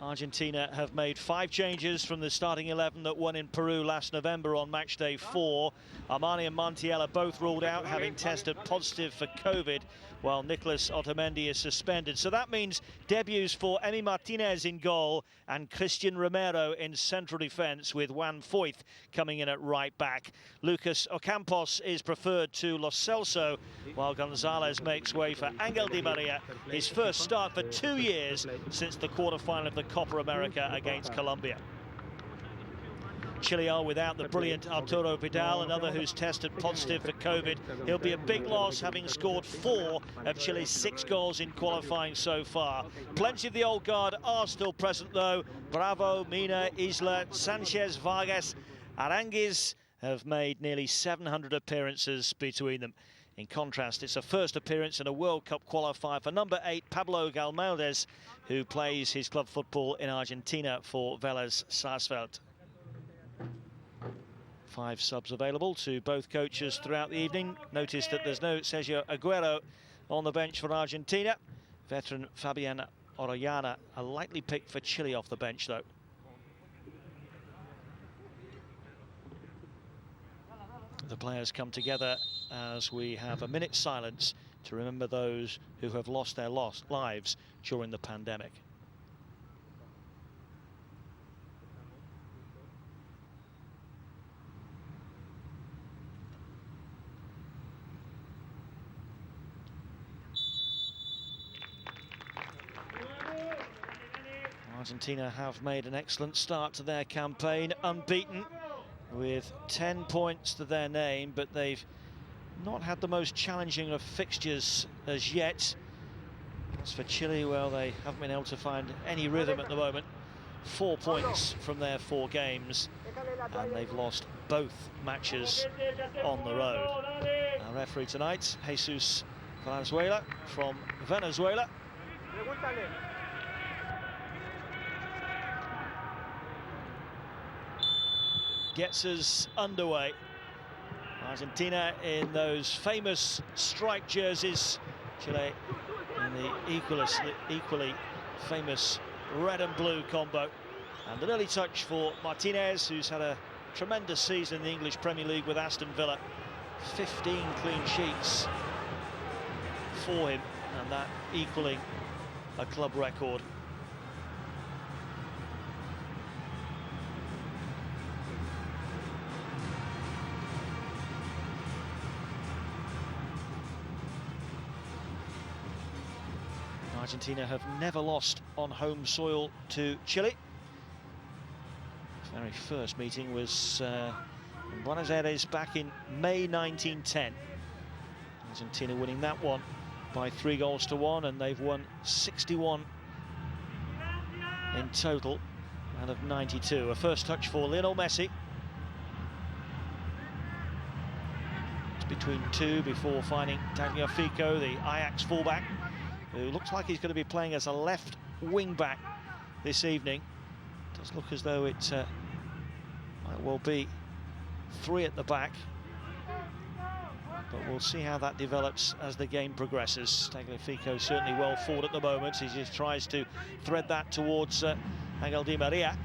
Argentina have made 5 changes from the starting 11 that won in Peru last November on match day 4. Armani and Montiel are both ruled out, having tested positive for COVID, while Nicolás Otamendi is suspended. So that means debuts for Emi Martínez in goal and Cristian Romero in central defence, with Juan Foyth coming in at right back. Lucas Ocampos is preferred to Lo Celso, while Gonzalez makes way for Angel Di Maria, his first start for 2 years since the quarter-final of the Copa America against Colombia. Chile are without the brilliant Arturo Vidal, another who's tested positive for COVID. He'll be a big loss, having scored 4 of Chile's 6 goals in qualifying so far. Plenty of the old guard are still present though. Bravo, Mina, Isla, Sanchez, Vargas, Aranguiz have made nearly 700 appearances between them. In contrast, it's a first appearance in a World Cup qualifier for number 8, Pablo Galmaldes, who plays his club football in Argentina for Vélez Sarsfield. 5 subs available to both coaches throughout the evening. Notice that there's no Sergio Aguero on the bench for Argentina. Veteran Fabian Orellana, a likely pick for Chile off the bench though. The players come together as we have a minute's silence to remember those who have lost their lives during the pandemic. Argentina have made an excellent start to their campaign, unbeaten, with 10 points to their name, but they've not had the most challenging of fixtures as yet. As for Chile, well, they haven't been able to find any rhythm at the moment. 4 points from their 4 games, and they've lost both matches on the road. Our referee tonight, Jesús Valenzuela from Venezuela. Gets us underway. Argentina in those famous striped jerseys, Chile in the equally famous red and blue combo. And an early touch for Martínez, who's had a tremendous season in the English Premier League with Aston Villa. 15 clean sheets for him, and that equaling a club record. Argentina have never lost on home soil to Chile. The very first meeting was in Buenos Aires back in May 1910. Argentina winning that one by 3-1, and they've won 61 in total out of 92. A first touch for Lionel Messi. It's between 2 before finding Tagliafico, the Ajax fullback, who looks like he's going to be playing as a left wing back this evening. Does look as though it might well be 3 at the back, but we'll see how that develops as the game progresses. Tagliafico certainly well forward at the moment. He just tries to thread that towards Angel Di Maria,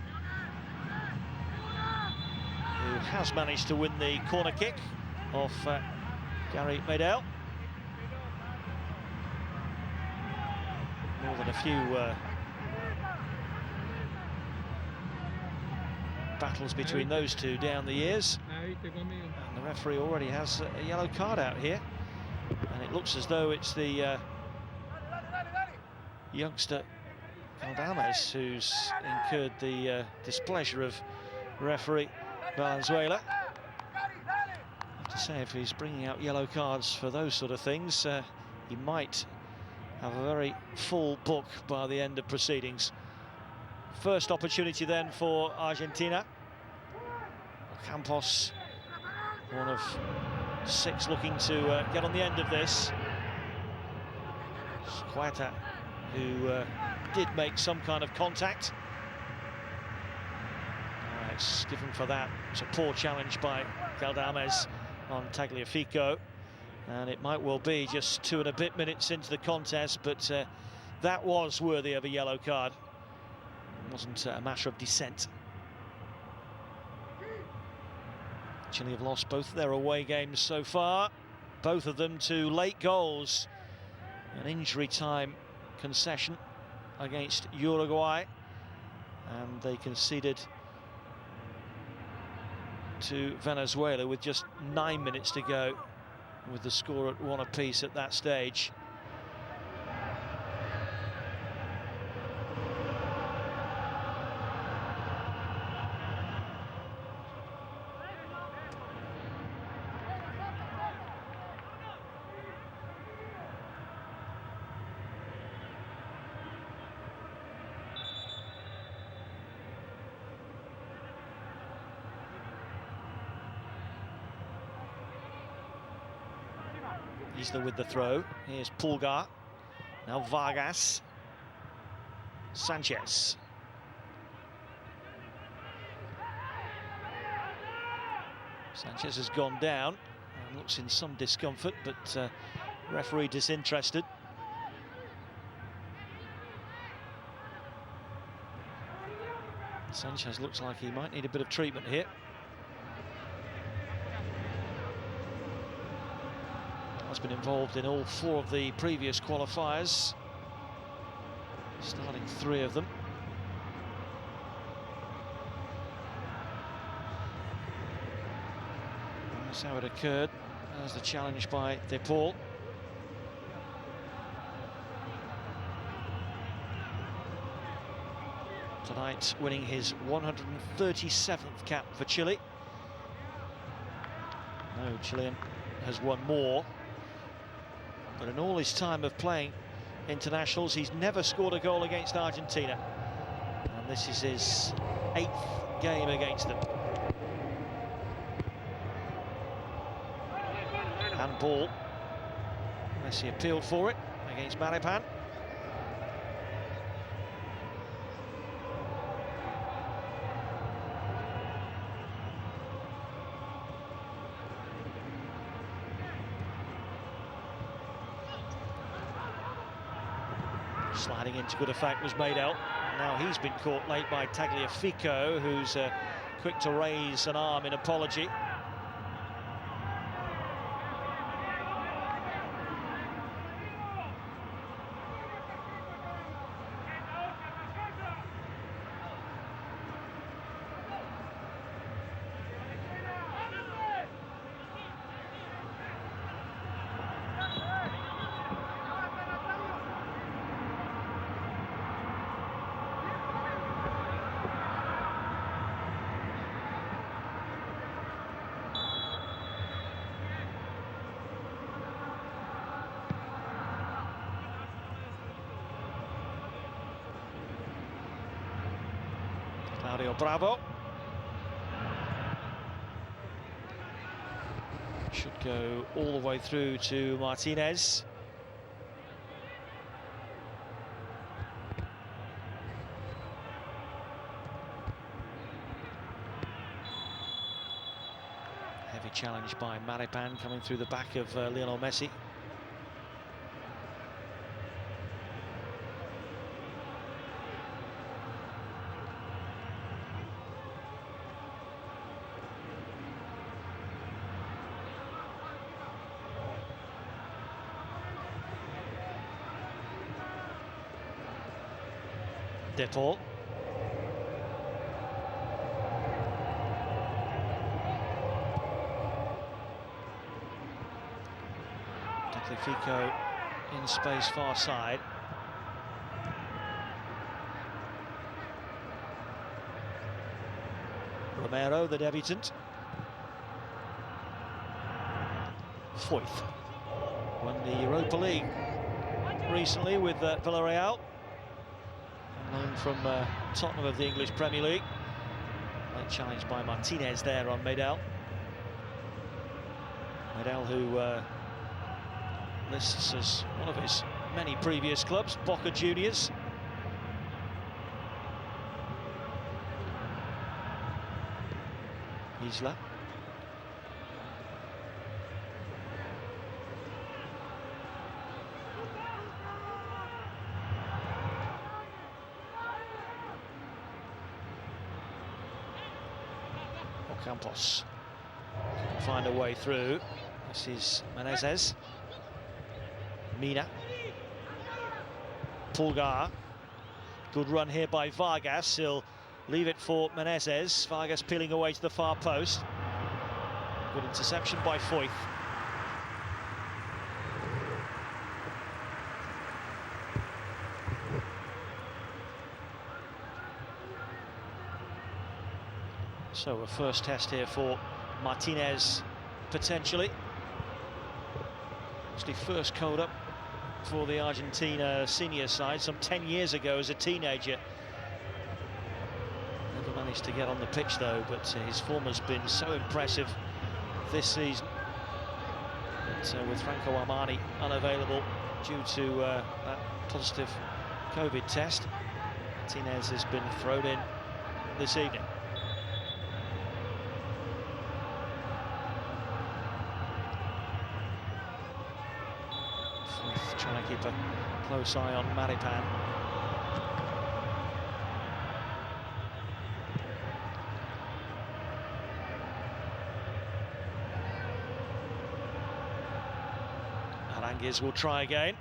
who has managed to win the corner kick off Gary Medel. More than a few battles between those two down the years. And the referee already has a yellow card out here. And it looks as though it's the youngster Galdames who's incurred the displeasure of referee Valenzuela. I have to say, if he's bringing out yellow cards for those sort of things, he might have a very full book by the end of proceedings. First opportunity then for Argentina. Ocampos, one of 6 looking to get on the end of this. QATAR, who did make some kind of contact. It's given for that. It's a poor challenge by Galdames on Tagliafico. And it might well be just 2 and a bit minutes into the contest, but that was worthy of a yellow card. wasn't a matter of descent. Chile have lost both of their away games so far, both of them to late goals. An injury time concession against Uruguay, and they conceded to Venezuela with just 9 minutes to go, with the score at 1 apiece at that stage. Isla with the throw. Here's Pulgar. Now Vargas. Sanchez. Sanchez has gone down and looks in some discomfort, but referee disinterested. Sanchez looks like he might need a bit of treatment here. Has been involved in all 4 of the previous qualifiers, starting 3 of them. That's how it occurred. There's the challenge by De Paul. Tonight winning his 137th cap for Chile. No Chilean has won more. But in all his time of playing internationals, he's never scored a goal against Argentina. And this is his 8th game against them. Handball. Messi appealed for it against Maripan. Sliding into good effect was made out. Now he's been caught late by Tagliafico, who's quick to raise an arm in apology. Bravo. Should go all the way through to Martínez. Heavy challenge by Maripan coming through the back of Lionel Messi. De Paul. Tagliafico in space far side. Romero, the debutant. Foyth won the Europa League recently with Villarreal. Known from Tottenham of the English Premier League. Late challenge by Martínez there on Medel. Medel, who lists as one of his many previous clubs, Boca Juniors. Isla. Ocampos can find a way through. This is Menezes. Mina. Pulgar. Good run here by Vargas. He'll leave it for Menezes. Vargas peeling away to the far post. Good interception by Foyth. So a first test here for Martínez, potentially. It's the first code up for the Argentina senior side some 10 years ago as a teenager. Never managed to get on the pitch though, but his form has been so impressive this season. But with Franco Armani unavailable due to that positive COVID test, Martínez has been thrown in this evening. Trying to keep a close eye on Maripan. Aranguiz will try again.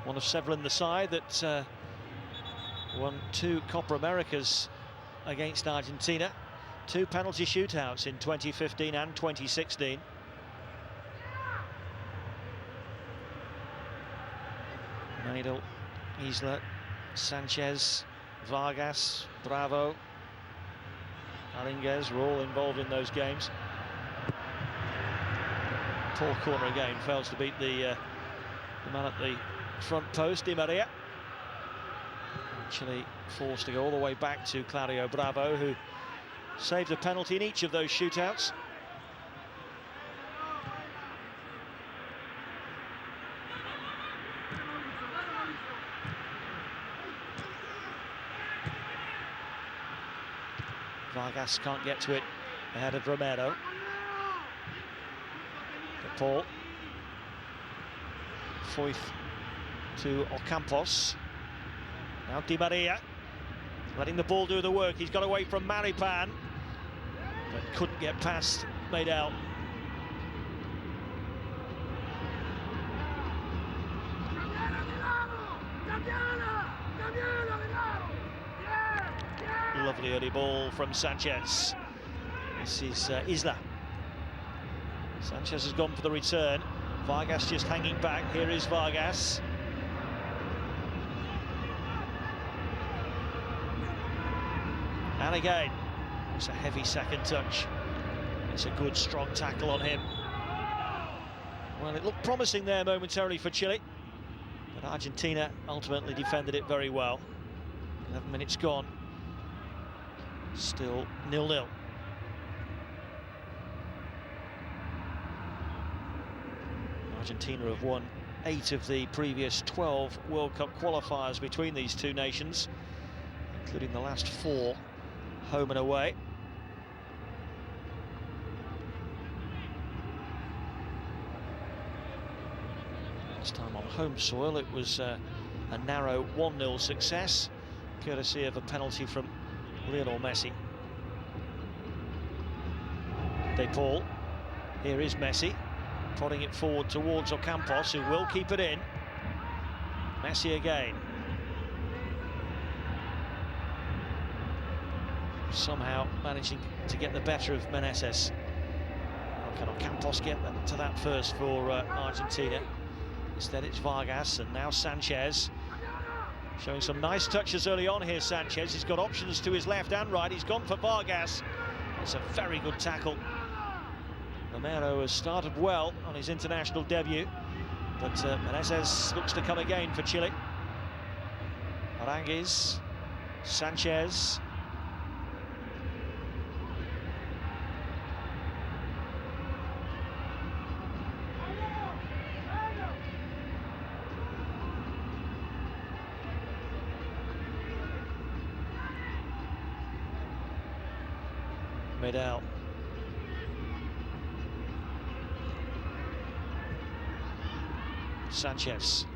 One of several in the side that won 2 Copa Americas against Argentina. 2 penalty shootouts in 2015 and 2016. Neidl, Isla, Sanchez, Vargas, Bravo, Aranguiz were all involved in those games. Poor corner again, fails to beat the man at the front post, Di Maria. Chile forced to go all the way back to Claudio Bravo, who saved a penalty in each of those shootouts. Vargas can't get to it ahead of Romero. De Paul. Foyth to Ocampos. Now Di Maria, letting the ball do the work. He's got away from Maripan, but couldn't get past Medel. Lovely early ball from Sanchez. This is Isla. Sanchez has gone for the return. Vargas just hanging back. Here is Vargas. And again, it's a heavy second touch. It's a good, strong tackle on him. Well, it looked promising there momentarily for Chile, but Argentina ultimately defended it very well. 11 minutes gone. Still 0-0. Argentina have won 8 of the previous 12 World Cup qualifiers between these two nations, including the last 4 home and away. Last time on home soil it was a narrow 1-0 success, courtesy of a penalty from Lionel Messi. De Paul. Here is Messi, prodding it forward towards Ocampos, who will keep it in. Messi again. Somehow managing to get the better of Menezes. Can Ocampos get to that first for Argentina? Instead it's Vargas, and now Sanchez. Showing some nice touches early on here, Sanchez. He's got options to his left and right. He's gone for Vargas. It's a very good tackle. Romero has started well on his international debut, but Menezes looks to come again for Chile. Aranguiz, Sanchez. Medel. Sanchez.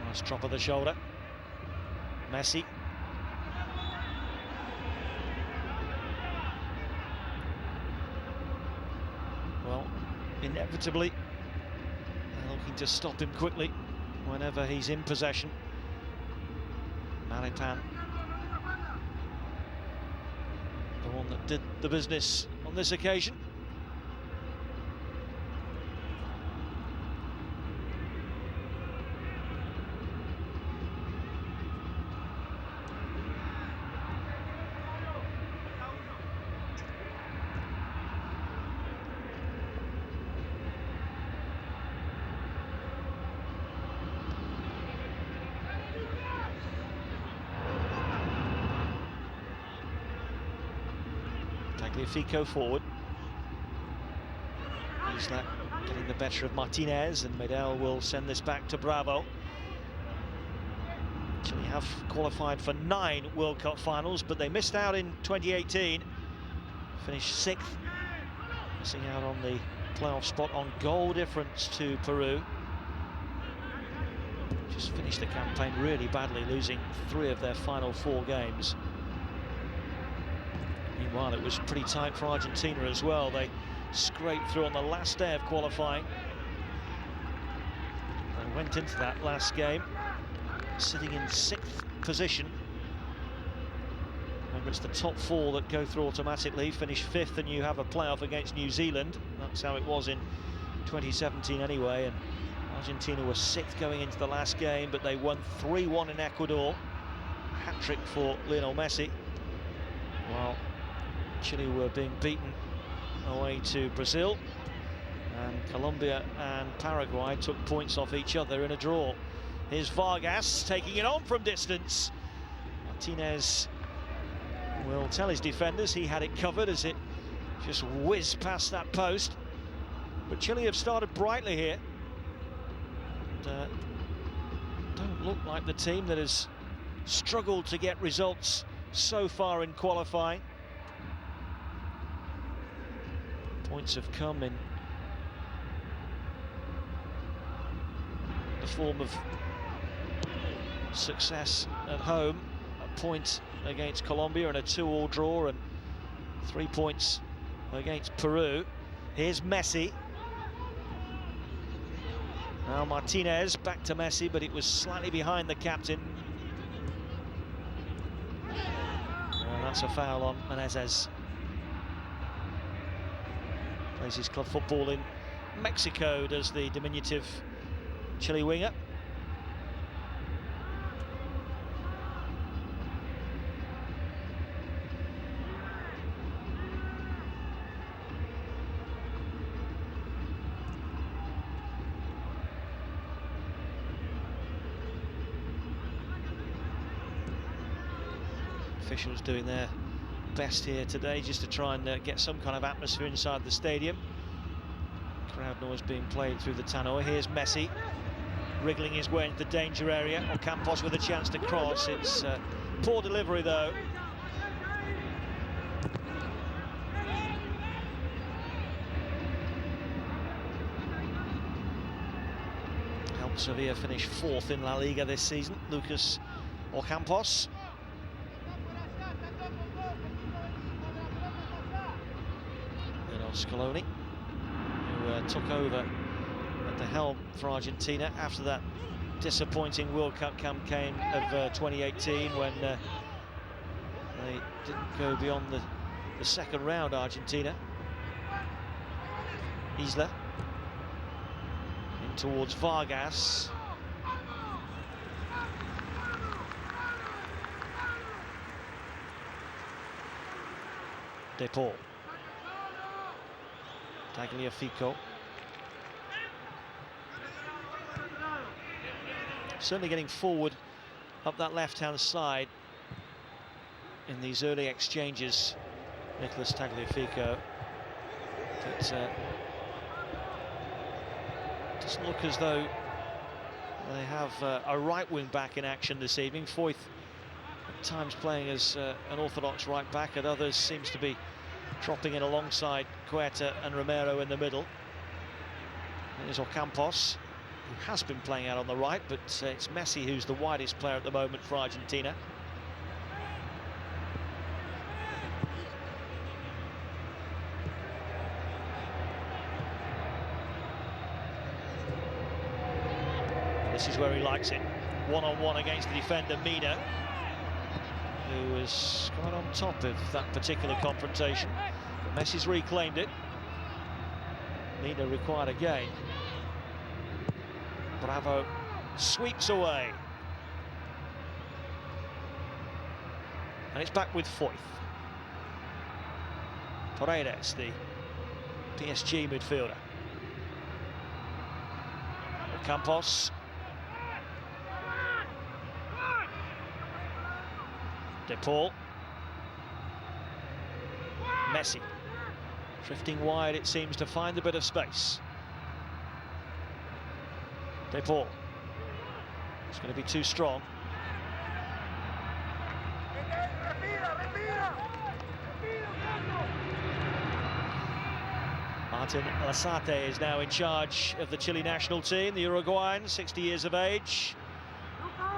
Nice drop of the shoulder. Messi. Well, inevitably, they're looking to stop him quickly whenever he's in possession. Maripan, the one that did the business on this occasion. Tagliafico forward. Isla getting the better of Martínez, and Medel will send this back to Bravo. Chile have qualified for 9 World Cup finals, but they missed out in 2018. Finished 6th, missing out on the playoff spot on goal difference to Peru. Just finished the campaign really badly, losing 3 of their final 4 games. Meanwhile, it was pretty tight for Argentina as well. They scraped through on the last day of qualifying. They went into that last game sitting in 6th position. Remember, it's the top 4 that go through automatically. Finish 5th and you have a playoff against New Zealand. That's how it was in 2017 anyway. And Argentina were 6th going into the last game, but they won 3-1 in Ecuador. Hat-trick for Lionel Messi. While Chile were being beaten away to Brazil, and Colombia and Paraguay took points off each other in a draw. Here's Vargas taking it on from distance. Martínez will tell his defenders he had it covered as it just whizzed past that post. But Chile have started brightly here. And, don't look like the team that has struggled to get results so far in qualifying. Points have come in the form of success at home, a point against Colombia and a 2-2 draw, and 3 points against Peru. Here's Messi. Now Martínez back to Messi, but it was slightly behind the captain. And that's a foul on Menezes. Plays his club football in Mexico, does the diminutive Chile winger. Officials doing their best here today just to try and get some kind of atmosphere inside the stadium. Crowd noise being played through the tannoy. Here's Messi wriggling his way into the danger area. Ocampos with a chance to cross. It's poor delivery though. Helped Sevilla finish 4th in La Liga this season. Lucas Ocampos. Scaloni, who took over at the helm for Argentina after that disappointing World Cup campaign of 2018, when they didn't go beyond the second round, Argentina. Isla in towards Vargas. De Paul. Tagliafico. Certainly getting forward up that left-hand side in these early exchanges, Nicolás Tagliafico. But doesn't look as though they have a right wing back in action this evening. Foyth at times playing as an orthodox right back, at others seems to be dropping in alongside QATAR and Romero in the middle. Here's Ocampos. who has been playing out on the right, but it's Messi who's the widest player at the moment for Argentina. This is where he likes it. One-on-one against the defender, Mina, who was quite on top of that particular confrontation. But Messi's reclaimed it. Mina required again. Bravo sweeps away. And it's back with Foyth. Paredes, the PSG midfielder. Ocampos. De Paul. Messi. Drifting wide, it seems, to find a bit of space. De Paul. It's going to be too strong. Martin Lasarte is now in charge of the Chile national team, the Uruguayan, 60 years of age,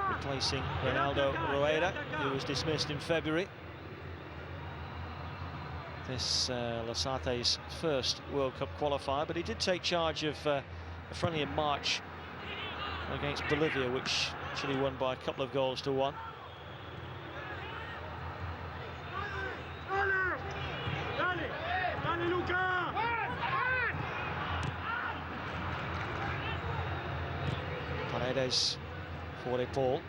replacing Ronaldo Rueda, who was dismissed in February. This Lasarte's first World Cup qualifier, but he did take charge of a friendly in March against Bolivia, which Chile won by a couple of goals to 1. Paredes for De Paul.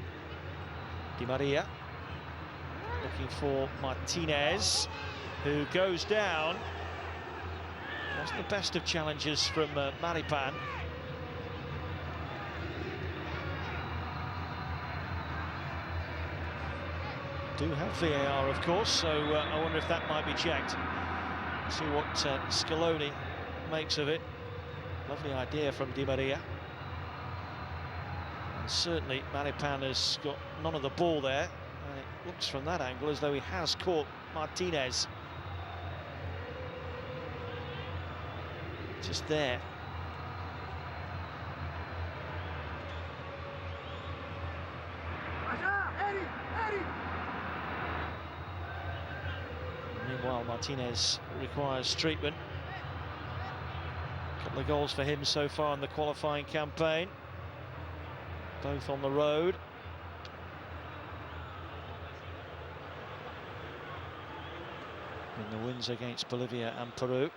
Di Maria looking for Martínez, who goes down. Wasn't the best of challenges from Maripan. Do have VAR, of course, so I wonder if that might be checked. See what Scaloni makes of it. Lovely idea from Di Maria. And certainly Maripan has got none of the ball there. And it looks from that angle as though he has caught Martínez. Just there. Meanwhile, Martínez requires treatment. A couple of goals for him so far in the qualifying campaign, both on the road. In the wins against Bolivia and Peru.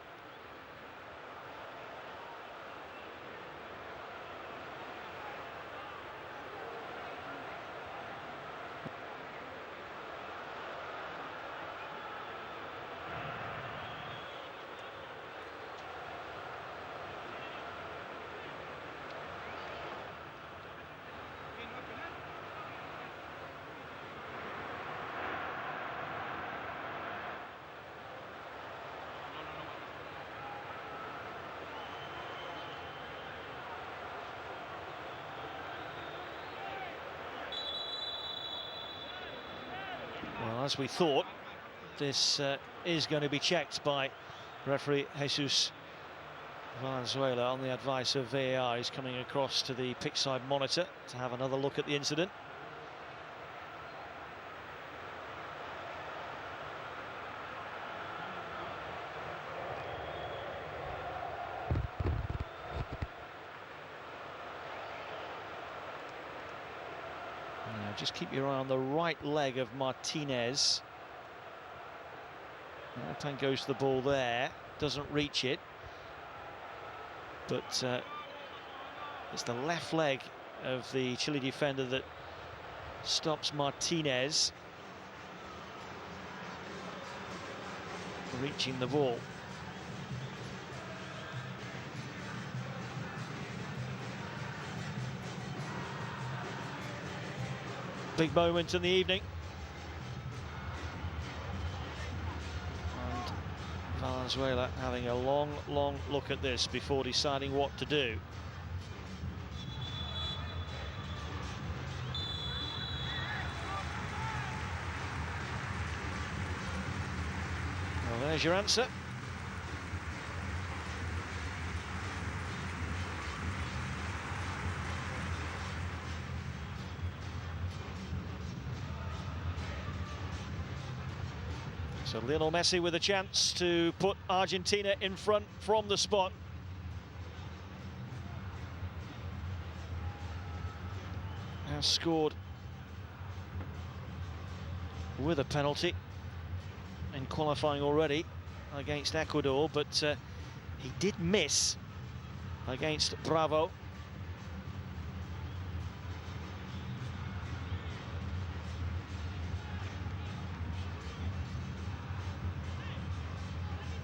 Well, as we thought, this is going to be checked by referee Jesús Valenzuela on the advice of VAR. He's coming across to the pitchside monitor to have another look at the incident. Just keep your eye on the right leg of Martínez. Maripan goes to the ball there, doesn't reach it, but it's the left leg of the Chile defender that stops Martínez reaching the ball. Big moment in the evening. And Valenzuela having a long look at this before deciding what to do. Well, there's your answer. So Lionel Messi with a chance to put Argentina in front from the spot. Has scored with a penalty in qualifying already against Ecuador, but he did miss against Bravo.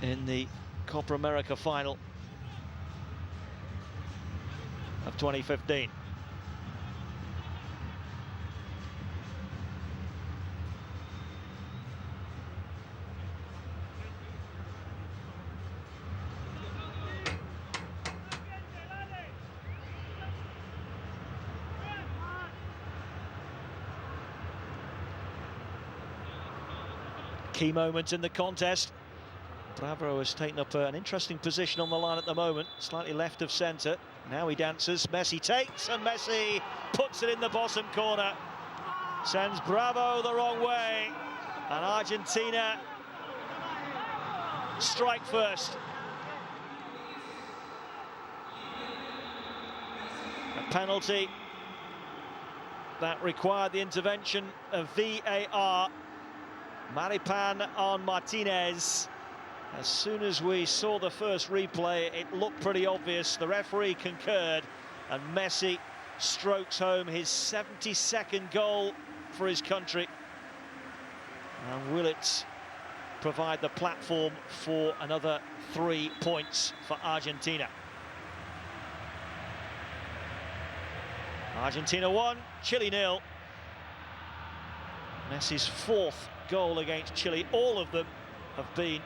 In the Copa America final of 2015. Key moment in the contest. Bravo has taken up an interesting position on the line at the moment, slightly left of centre. Now he dances, Messi takes, and Messi puts it in the bottom corner. Sends Bravo the wrong way, and Argentina strike first. A penalty that required the intervention of VAR. Maripan on Martínez. As soon as we saw the first replay, it looked pretty obvious. The referee concurred, and Messi strokes home his 72nd goal for his country. And will it provide the platform for another 3 points for Argentina? Argentina 1, Chile 0. Messi's 4th goal against Chile. All of them have been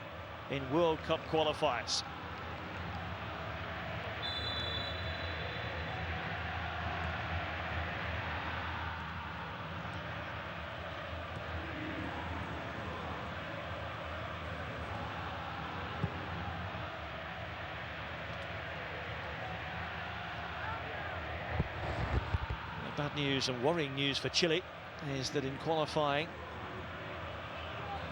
in World Cup qualifiers. The bad news and worrying news for Chile is that in qualifying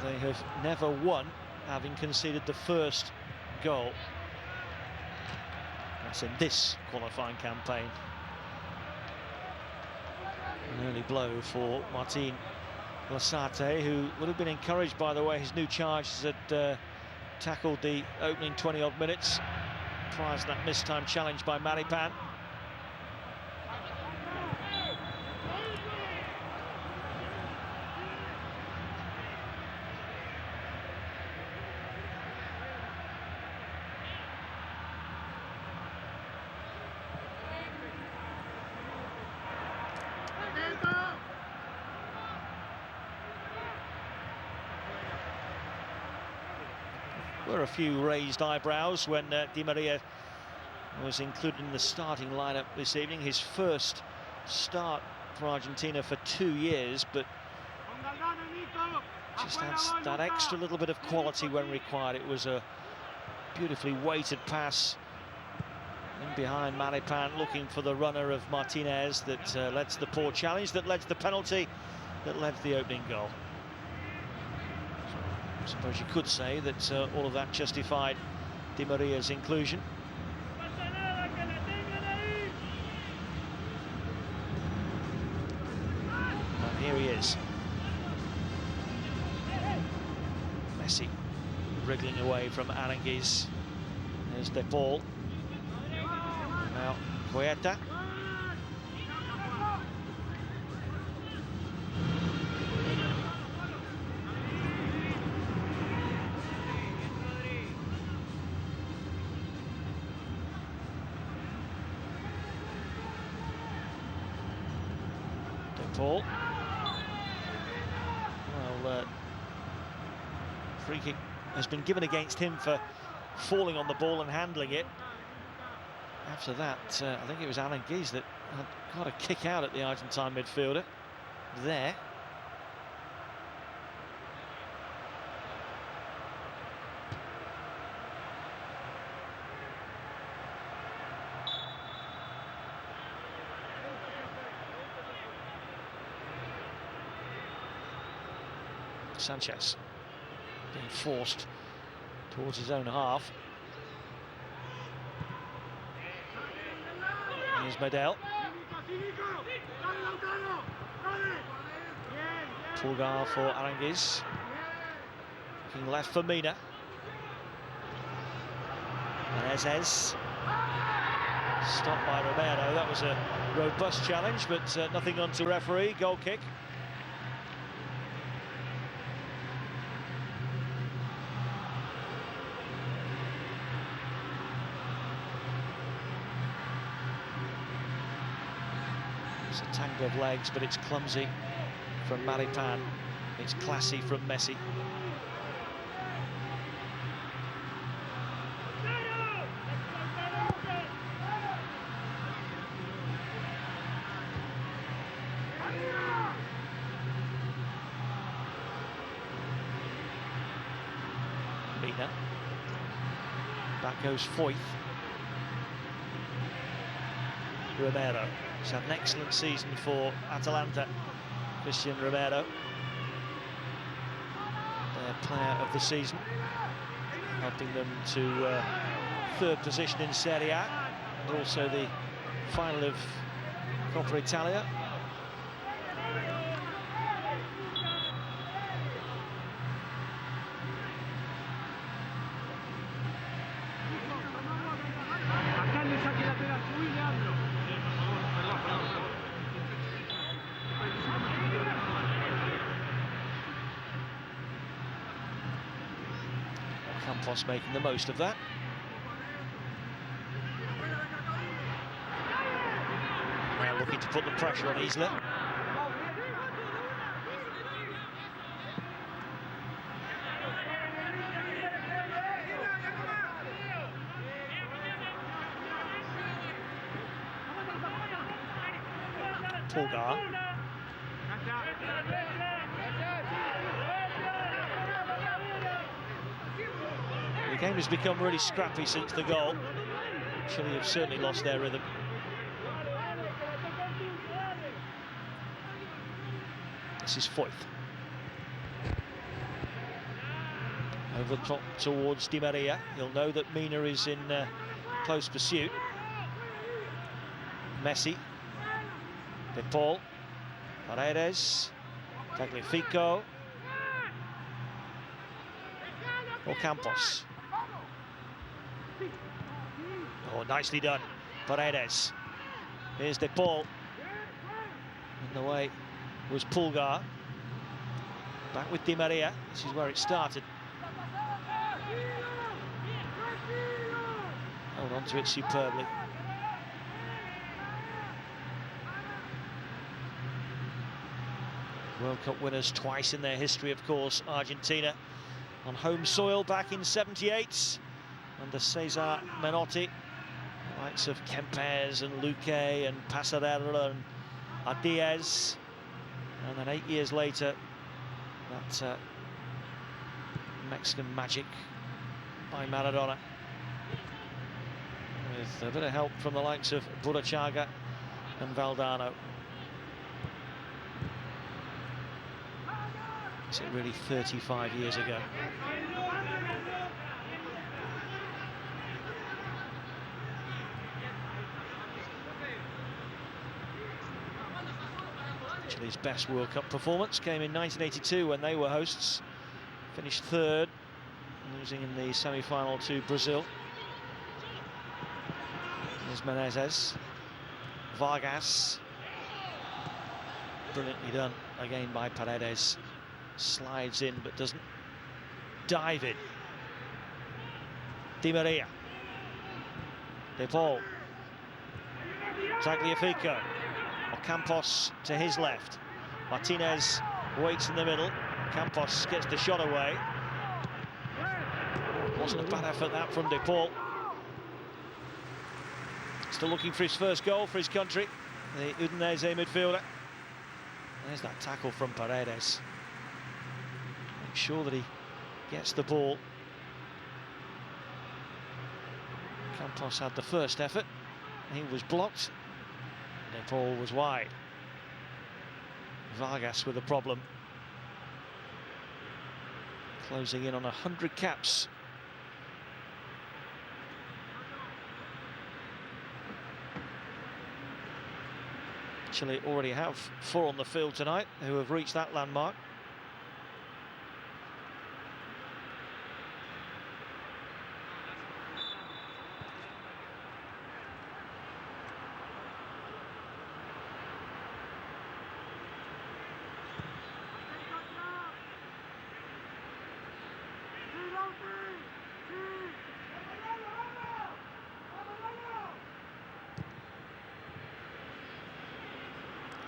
they have never won, having conceded the first goal. That's in this qualifying campaign. An early blow for Martín Lasarte, who would have been encouraged by the way his new charges had tackled the opening 20-odd minutes prior to that missed-time challenge by Maripan. Were a few raised eyebrows when Di Maria was included in the starting lineup this evening. His first start for Argentina for 2 years, but just adds that extra little bit of quality when required. It was a beautifully weighted pass in behind Maripan, looking for the runner of Martínez that led to the poor challenge, that led to the penalty, that led to the opening goal. I suppose you could say that all of that justified Di Maria's inclusion. And here he is. Messi wriggling away from Aranguiz. There's De Paul. Now Foyth. Paul. Well, free kick has been given against him for falling on the ball and handling it. After that, I think it was Aranguiz that got a kick out at the Argentine midfielder there. Sanchez being forced towards his own half. Here's Medel. Pulgar for Aranguiz. Looking left for Mina. Paredes. Stopped by Romero. That was a robust challenge, but nothing onto referee. Goal kick. It's a tangle of legs, but it's clumsy from Maripan. It's classy from Messi. Mina. Back goes Foyth. Romero. He's had an excellent season for Atalanta. Cristian Romero, their player of the season, helping them to third position in Serie A, and also the final of Coppa Italia. Ocampos making the most of that. Now looking to put the pressure on Isla. Pulgar. The game has become really scrappy since the goal. Chile have certainly lost their rhythm. This is Foyth. Over the top towards Di Maria. He'll know that Mina is in close pursuit. Messi. De Paul. Paredes. Tagliafico. Ocampos. Oh, nicely done. Paredes. Here's De Paul. In the way was Pulgar. Back with Di Maria. This is where it started. Hold on to it superbly. World Cup winners twice in their history, of course. Argentina on home soil back in '78 under Cesar Menotti. The likes of Kempes and Luque and Pasarela and Diaz. And then 8 years later, that Mexican magic by Maradona, with a bit of help from the likes of Burruchaga and Valdano. Is it really 35 years ago? Chile's best World Cup performance came in 1982 when they were hosts. Finished third, losing in the semi-final to Brazil. There's Menezes. Vargas. Brilliantly done again by Paredes. Slides in but doesn't dive in. Di Maria. De Paul. Tagliafico. Ocampos to his left. Martínez waits in the middle. Ocampos gets the shot away. Wasn't a bad effort that from De Paul. Still looking for his first goal for his country, the Udinese midfielder. There's that tackle from Paredes. Make sure that he gets the ball. Campos had the first effort. He was blocked. De Paul was wide. Vargas with a problem. closing in on 100 caps. Chile already have 4 on the field tonight who have reached that landmark.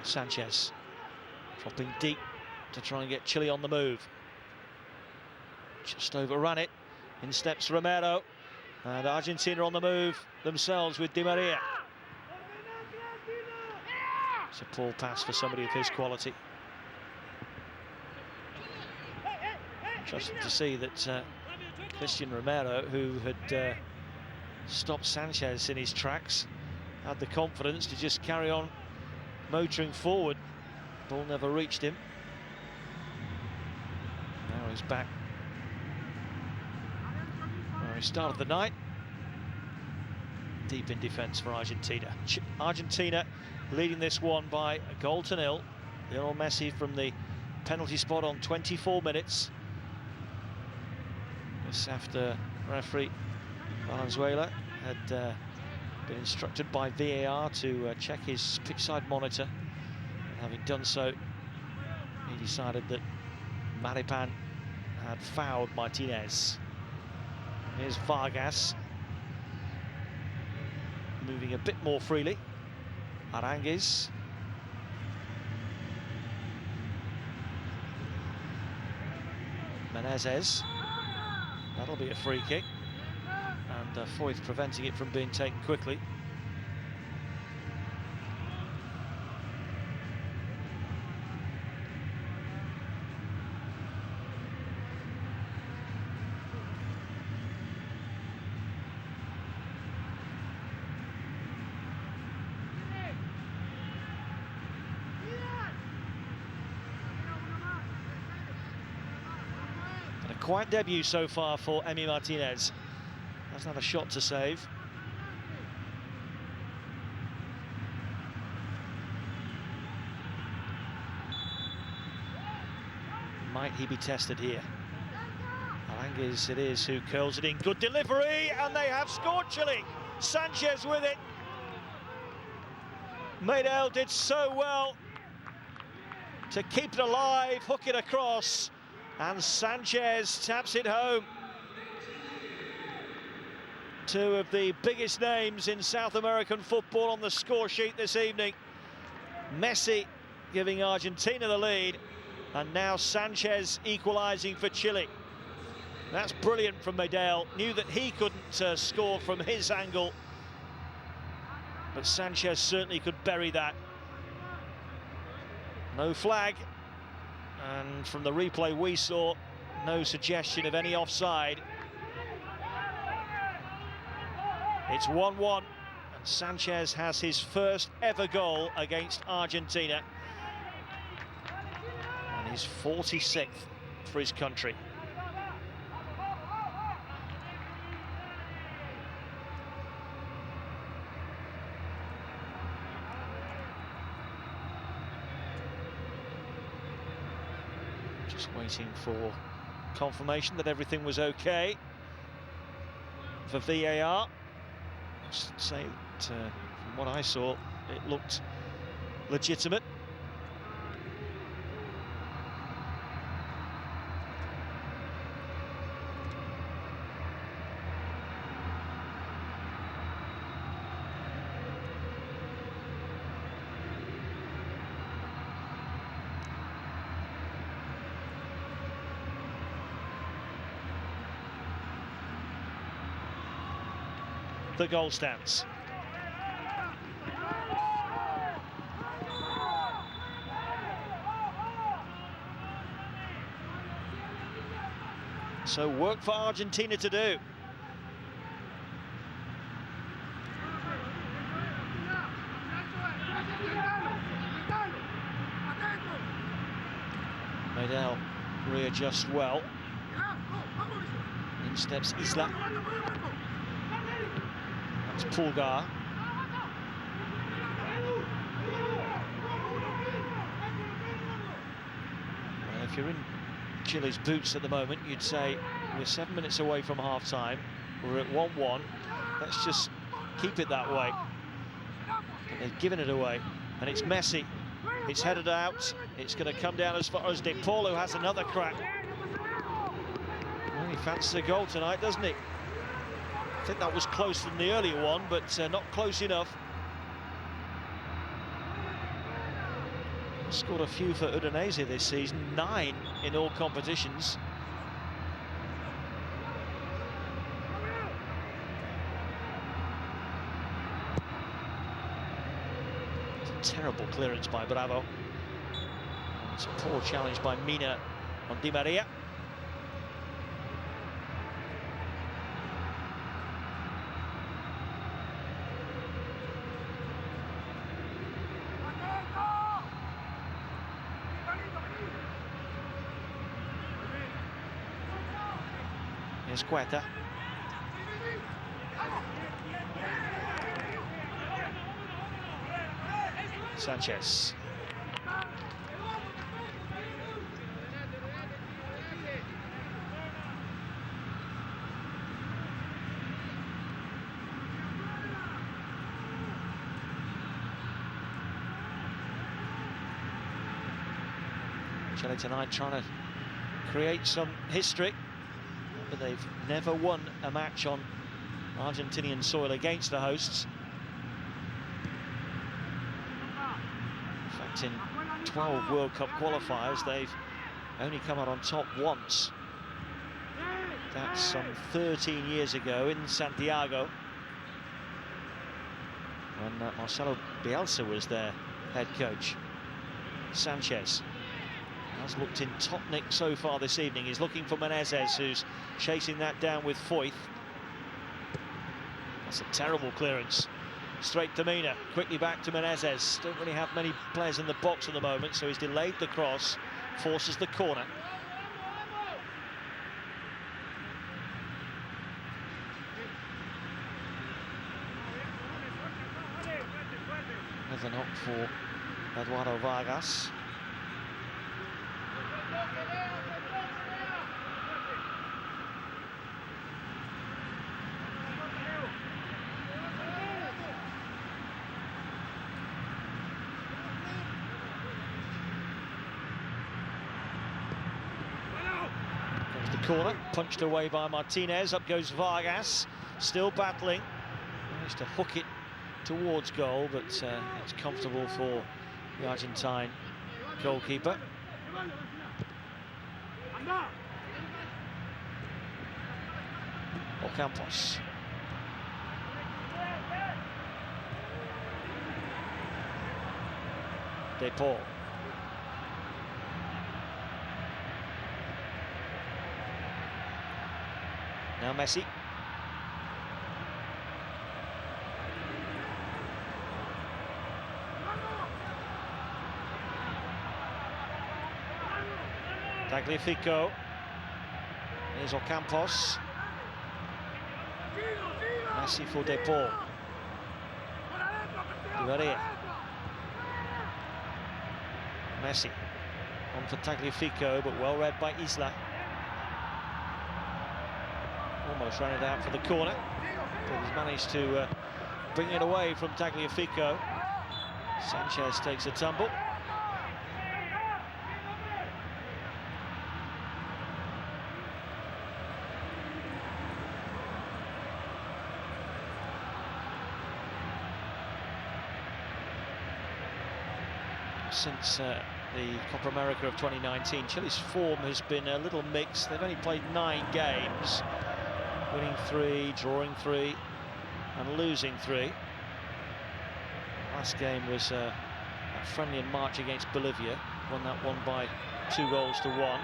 Sanchez dropping deep to try and get Chile on the move. Just overran it. In steps Romero. And Argentina on the move themselves with Di Maria. It's a poor pass for somebody of his quality. Interesting to see that Cristian Romero, who had stopped Sanchez in his tracks, had the confidence to just carry on motoring forward. Ball never reached him. Now he's back where he started the night. Deep in defence for Argentina. Argentina leading this one by a goal to nil. Lionel Messi from the penalty spot on 24 minutes. This after referee Valenzuela had been instructed by VAR to check his pitchside monitor. And having done so, he decided that Maripan had fouled Martínez. Here's Vargas moving a bit more freely. Arangues. Menezes. That'll be a free kick. And Foyth preventing it from being taken quickly. And a quiet debut so far for Emi Martínez. Hasn't had a shot to save. Might he be tested here? Arangues it is who curls it in. Good delivery, and they have scored Chile. Sanchez with it. Medel did so well to keep it alive, hook it across, and Sanchez taps it home. Two of the biggest names in South American football on the score sheet this evening. Messi giving Argentina the lead, and now Sanchez equalising for Chile. That's brilliant from Medel. Knew that he couldn't score from his angle, but Sanchez certainly could bury that. No flag, and from the replay we saw, no suggestion of any offside. It's 1-1, and Sanchez has his first ever goal against Argentina, and his 46th for his country. Just waiting for confirmation that everything was okay for VAR. Just say that from what I saw, it looked legitimate. The goal stands. So work for Argentina to do. Medel readjusts well. In steps Isla. That's Pulgar. Well, if you're in Chile's boots at the moment, you'd say we're 7 minutes away from half-time. We're at 1-1. Let's just keep it that way. But they've given it away, and it's Messi. It's headed out. It's going to come down as far as De Paul, who has another crack. Well, he fancies a goal tonight, doesn't he? I think that was closer than the earlier one, but not close enough. He's scored a few for Udinese this season, 9 in all competitions. It's a terrible clearance by Bravo. It's a poor challenge by Mina on Di Maria. Here's QATAR. Sanchez. Chile tonight trying to create some history, but they've never won a match on Argentinian soil against the hosts. In fact, in 12 World Cup qualifiers, they've only come out on top once. That's some 13 years ago in Santiago, when Marcelo Bielsa was their head coach. Sanchez has looked in top nick so far this evening. He's looking for Menezes, who's chasing that down with Foyth. That's a terrible clearance. Straight to Mina, quickly back to Menezes. Don't really have many players in the box at the moment, so he's delayed the cross, forces the corner. Another knock for Eduardo Vargas. Corner, punched away by Martínez. Up goes Vargas, still battling. Managed to hook it towards goal, but it's comfortable for the Argentine goalkeeper. Ocampos. De Paul. Now Messi. Tagliafico. Here's Ocampos. Messi for De Paul. Di Maria. Messi. On for Tagliafico, but well read by Isla. Almost ran it out for the corner, but he's managed to bring it away from Tagliafico. Sanchez takes a tumble. Since the Copa America of 2019, Chile's form has been a little mixed. They've only played 9 games. Winning 3, drawing 3, and losing 3. Last game was a friendly in March against Bolivia. Won that one by 2-1.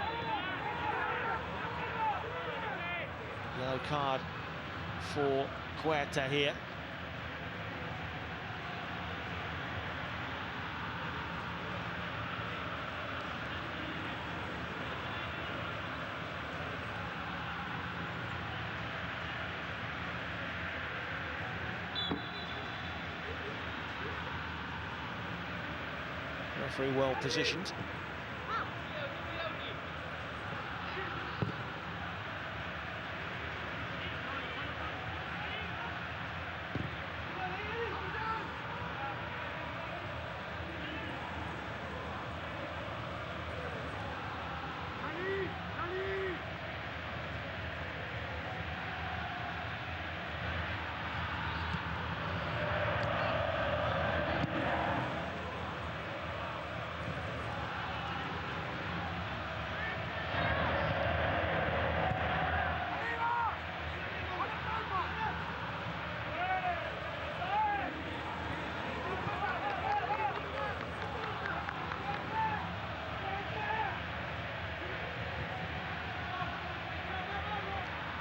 Yellow card for QATAR here. Referee well positioned.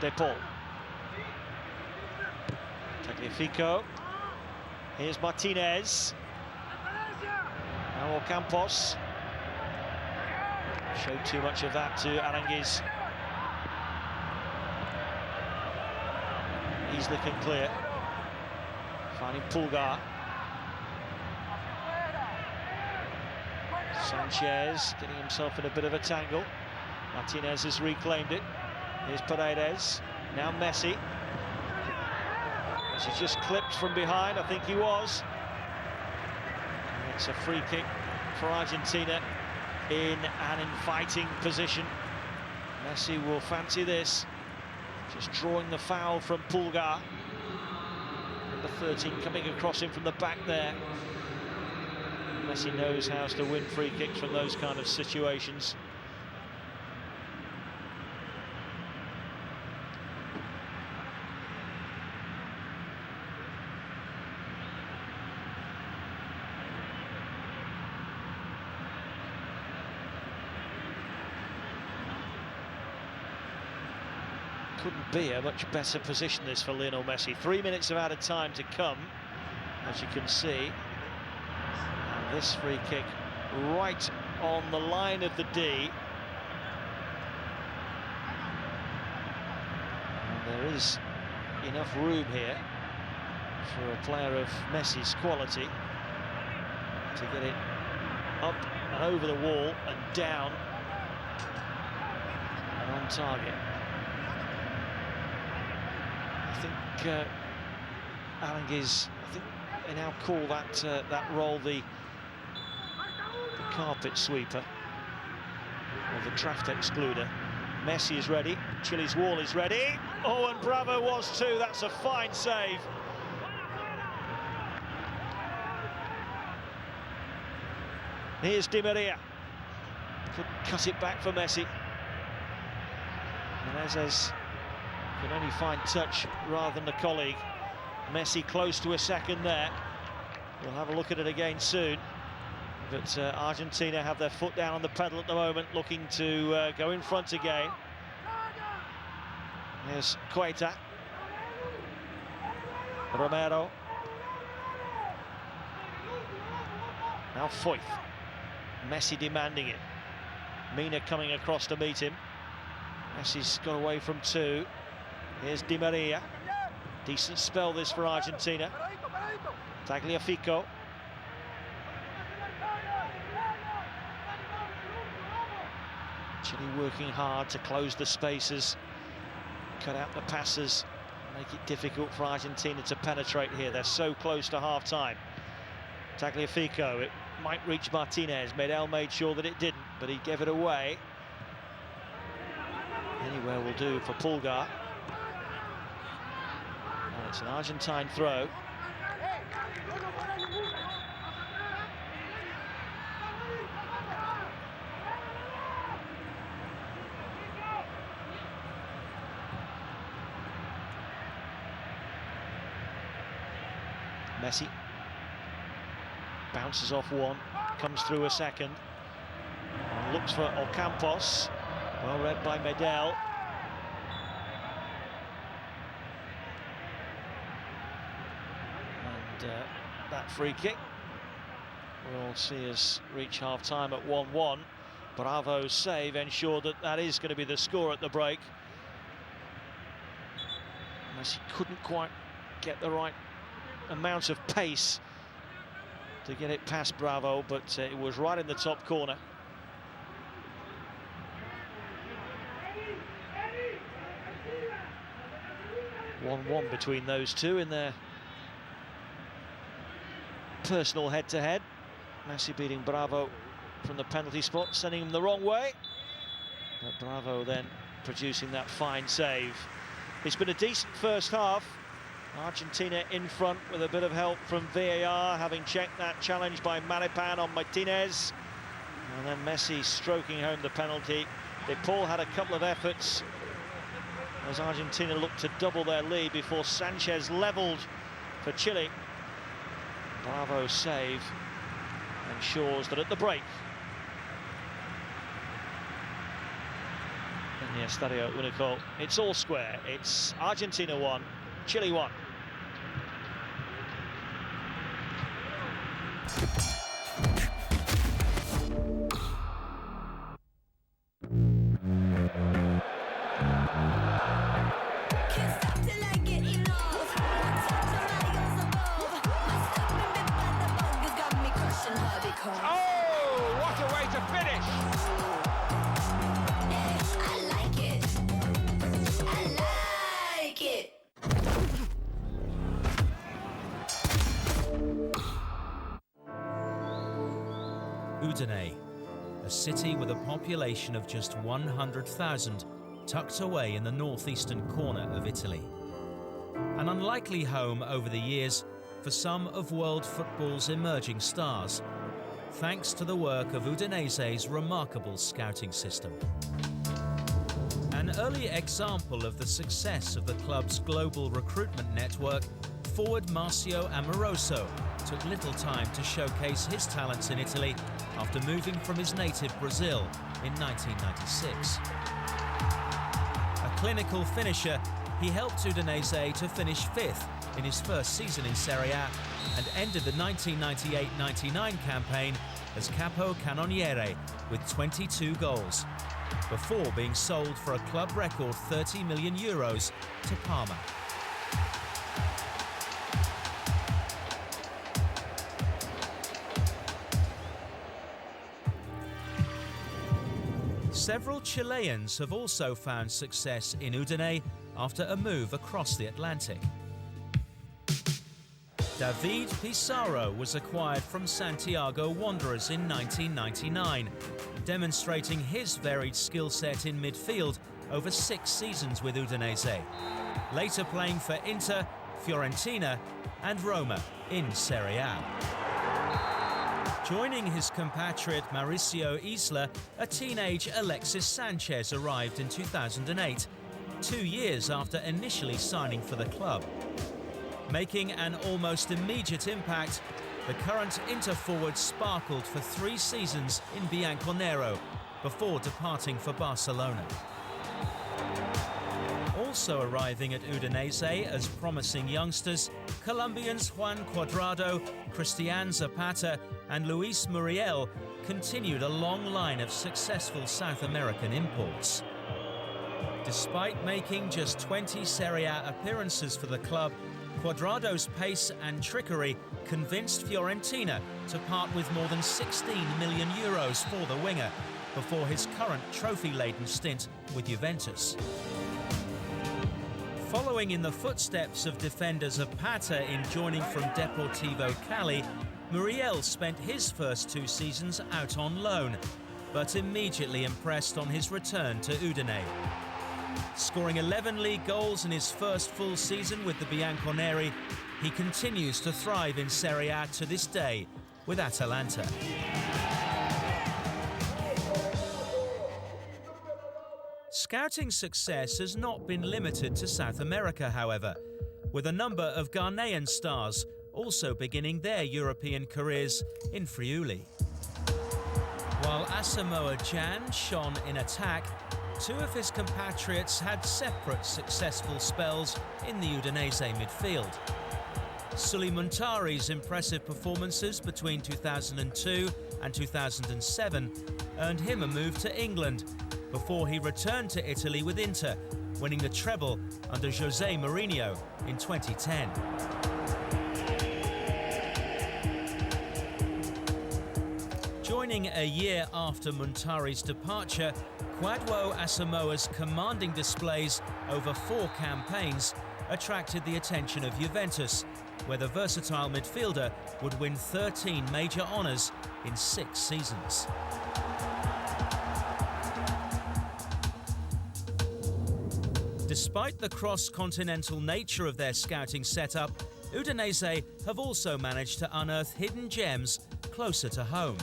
De Paul. Tagliafico. Here's Martínez. Now Ocampos. Showed too much of that to Aranguiz. He's looking clear. Finding Pulgar. Sanchez getting himself in a bit of a tangle. Martínez has reclaimed it. Here's Paredes, now Messi. Messi just clipped from behind, I think he was. And it's a free kick for Argentina in an inviting position. Messi will fancy this. Just drawing the foul from Pulgar. Number 13 coming across him from the back there. Messi knows how to win free kicks from those kind of situations. Couldn't be a much better position this for Lionel Messi. 3 minutes of added time to come, as you can see. And this free kick right on the line of the D. And there is enough room here for a player of Messi's quality to get it up and over the wall and down and on target. I think Aranguiz, I think they now call that role the carpet sweeper, or the draft excluder. Messi is ready, Chile's wall is ready. Oh, and Bravo was too, that's a fine save. Here's Di Maria, could cut it back for Messi. Menezes can only find touch rather than a colleague. Messi close to a second there. We'll have a look at it again soon. But Argentina have their foot down on the pedal at the moment, looking to go in front again. Here's QATAR. Romero. Now Foyth. Messi demanding it. Mina coming across to meet him. Messi's got away from two. Here's Di Maria. Decent spell this for Argentina. Tagliafico. Chile working hard to close the spaces, cut out the passes, make it difficult for Argentina to penetrate here. They're so close to half-time. Tagliafico, it might reach Martínez. Medel made sure that it didn't, but he gave it away. Anywhere will do for Pulgar. And it's an Argentine throw. Messi bounces off one, comes through a second, and looks for Ocampos. Well read by Medel. And that free kick will see us reach half-time at 1-1. Bravo's save ensured that that is going to be the score at the break. Messi couldn't quite get the right amount of pace to get it past Bravo, but it was right in the top corner. One between those two in their personal head-to-head. Messi beating Bravo from the penalty spot, sending him the wrong way. But Bravo then producing that fine save. It's been a decent first half. Argentina in front with a bit of help from VAR, having checked that challenge by Maripan on Martínez. And then Messi stroking home the penalty. De Paul had a couple of efforts as Argentina looked to double their lead before Sanchez levelled for Chile. Bravo save ensures that at the break, in the Estadio Único, it's all square. It's Argentina 1, Chile 1. Oh, what a way to finish! I like it. I like it. Udine, a city with a population of just 100,000, tucked away in the northeastern corner of Italy. An unlikely home over the years for some of world football's emerging stars, thanks to the work of Udinese's remarkable scouting system. An early example of the success of the club's global recruitment network, forward Marcio Amoroso took little time to showcase his talents in Italy after moving from his native Brazil in 1996. A clinical finisher, he helped Udinese to finish 5th in his first season in Serie A and ended the 1998-99 campaign as Capo Cannoniere with 22 goals, before being sold for a club record €30 million to Parma. Several Chileans have also found success in Udine after a move across the Atlantic. David Pizarro was acquired from Santiago Wanderers in 1999, demonstrating his varied skill set in midfield over 6 seasons with Udinese, later playing for Inter, Fiorentina and Roma in Serie A. Joining his compatriot Mauricio Isla, a teenage Alexis Sanchez arrived in 2008, 2 years after initially signing for the club. Making an almost immediate impact, the current Inter forward sparkled for 3 seasons in Bianconero before departing for Barcelona. Also arriving at Udinese as promising youngsters, Colombians Juan Cuadrado, Cristian Zapata and Luis Muriel continued a long line of successful South American imports. Despite making just 20 Serie A appearances for the club, Cuadrado's pace and trickery convinced Fiorentina to part with more than €16 million for the winger before his current trophy-laden stint with Juventus. Following in the footsteps of defender Zapata in joining from Deportivo Cali, Muriel spent his first 2 seasons out on loan, but immediately impressed on his return to Udine. Scoring 11 league goals in his first full season with the Bianconeri, he continues to thrive in Serie A to this day with Atalanta. Scouting success has not been limited to South America, however, with a number of Ghanaian stars also beginning their European careers in Friuli. While Asamoah Gyan shone in attack, 2 of his compatriots had separate successful spells in the Udinese midfield. Sully Muntari's impressive performances between 2002 and 2007 earned him a move to England before he returned to Italy with Inter, winning the treble under Jose Mourinho in 2010. Joining a year after Muntari's departure, Kwadwo Asamoah's commanding displays over 4 campaigns attracted the attention of Juventus, where the versatile midfielder would win 13 major honours in 6 seasons. Despite the cross-continental nature of their scouting setup, Udinese have also managed to unearth hidden gems closer to home.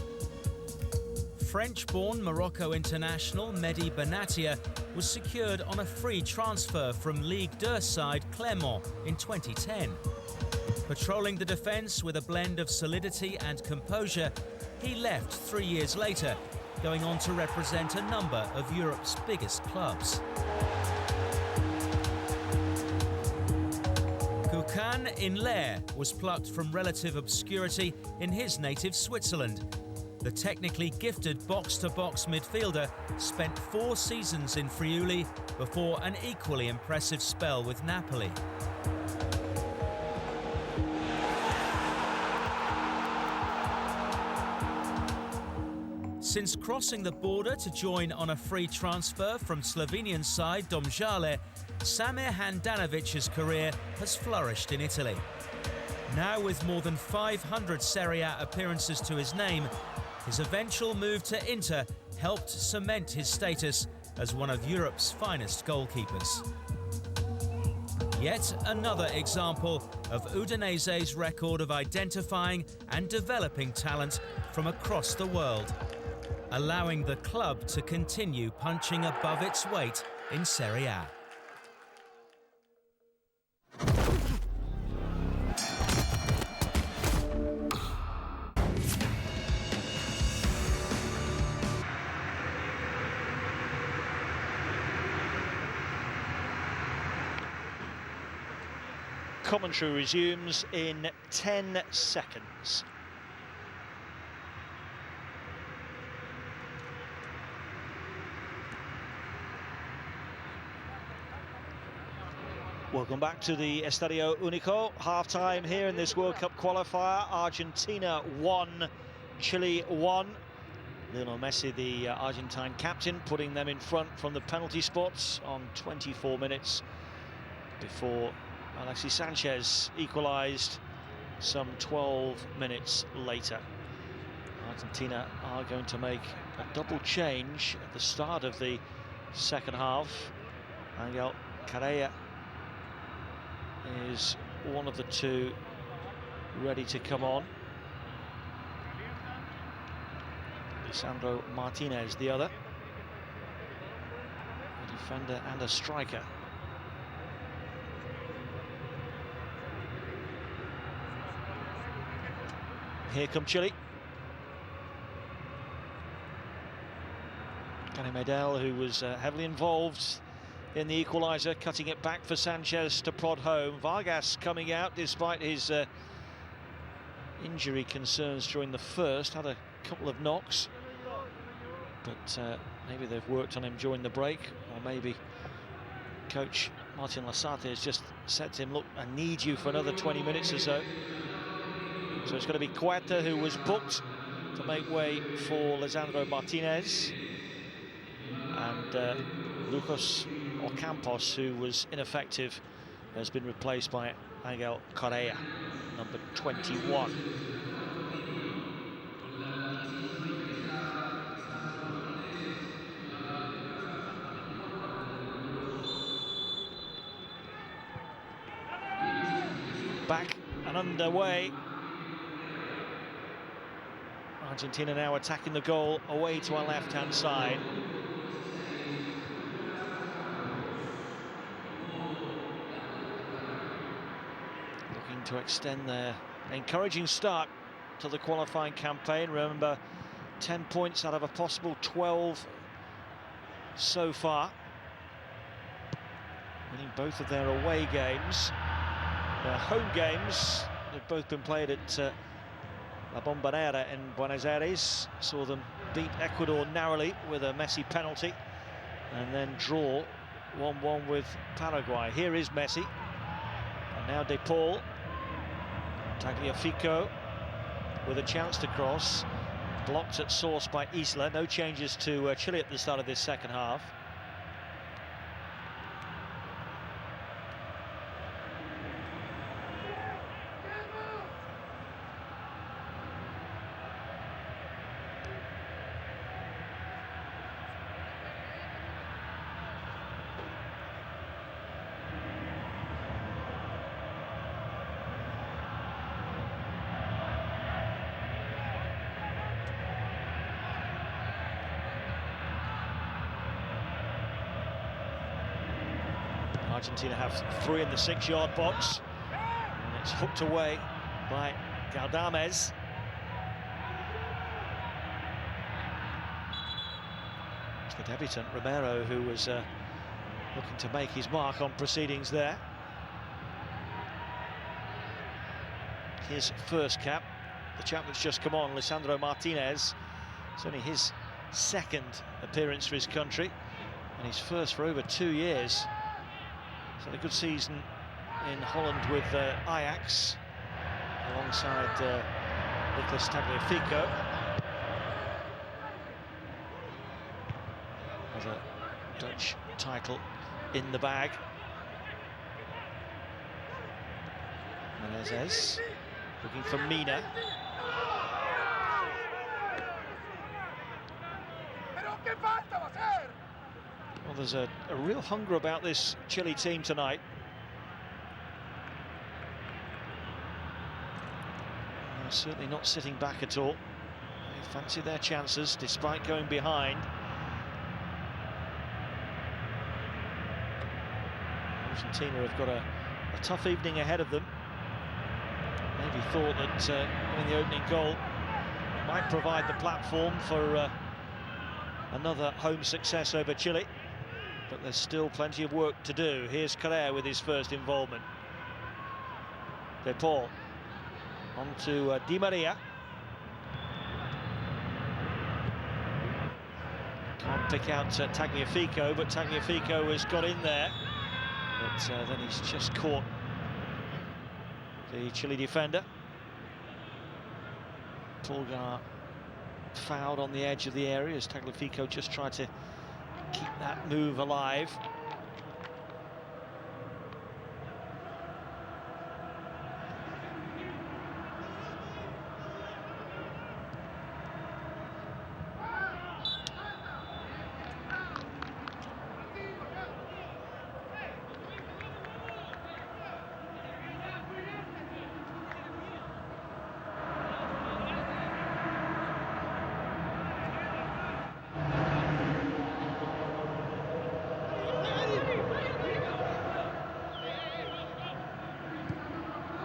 French-born Morocco international Mehdi Benatia was secured on a free transfer from Ligue 2 side Clermont in 2010. Patrolling the defence with a blend of solidity and composure, he left 3 years later, going on to represent a number of Europe's biggest clubs. Koukan Inler was plucked from relative obscurity in his native Switzerland. The technically gifted box-to-box midfielder spent 4 seasons in Friuli before an equally impressive spell with Napoli. Since crossing the border to join on a free transfer from Slovenian side Domžale, Samir Handanovic's career has flourished in Italy. Now with more than 500 Serie A appearances to his name, his eventual move to Inter helped cement his status as one of Europe's finest goalkeepers. Yet another example of Udinese's record of identifying and developing talent from across the world, allowing the club to continue punching above its weight in Serie A. Commentary resumes in 10 seconds. Welcome back to the Estadio Único. Half-time here in this World Cup qualifier. Argentina 1, Chile 1. Lionel Messi, the Argentine captain, putting them in front from the penalty spots on 24 minutes before Alexis Sanchez equalised some 12 minutes later. Argentina are going to make a double change at the start of the second half. Angel Correa is one of the 2 ready to come on. Lisandro Martínez the other. A defender and a striker. Here come Chile. Gary Medel, who was heavily involved in the equaliser, cutting it back for Sanchez to prod home. Vargas coming out despite his injury concerns during the first, had a couple of knocks, but maybe they've worked on him during the break, or maybe coach Martin Lasarte has just said to him, look, I need you for another 20 minutes or so. So it's going to be Quetta who was booked to make way for Lisandro Martínez, and Lucas Ocampos, who was ineffective, has been replaced by Angel Correa, number 21. Back and underway. Argentina now attacking the goal away to our left-hand side. Looking to extend their encouraging start to the qualifying campaign. Remember, 10 points out of a possible 12 so far. Winning both of their away games. Their home games, they've both been played at La Bombonera in Buenos Aires. Saw them beat Ecuador narrowly with a Messi penalty and then draw 1-1 with Paraguay. Here is Messi, and now De Paul. Tagliafico with a chance to cross. Blocked at source by Isla. No changes to Chile at the start of this second half. Argentina have 3 in the 6-yard box, and it's hooked away by Galdames. It's the debutant Romero who was looking to make his mark on proceedings there. His first cap, the chap that's just come on, Lisandro Martínez. It's only his second appearance for his country, and his first for over 2 years. He's had a good season in Holland with Ajax, alongside Nicolás Tagliafico. Has a Dutch title in the bag. Menezes looking for Mina. Well, there's a real hunger about this Chile team tonight. They're certainly not sitting back at all. They fancy their chances despite going behind. Argentina have got a tough evening ahead of them. Maybe thought that winning the opening goal might provide the platform for another home success over Chile. But there's still plenty of work to do. Here's Correa with his first involvement. De Paul on to Di Maria. Can't pick out Tagliafico, but Tagliafico has got in there. But then he's just caught the Chile defender. Pulgar fouled on the edge of the area as Tagliafico just tried to keep that move alive.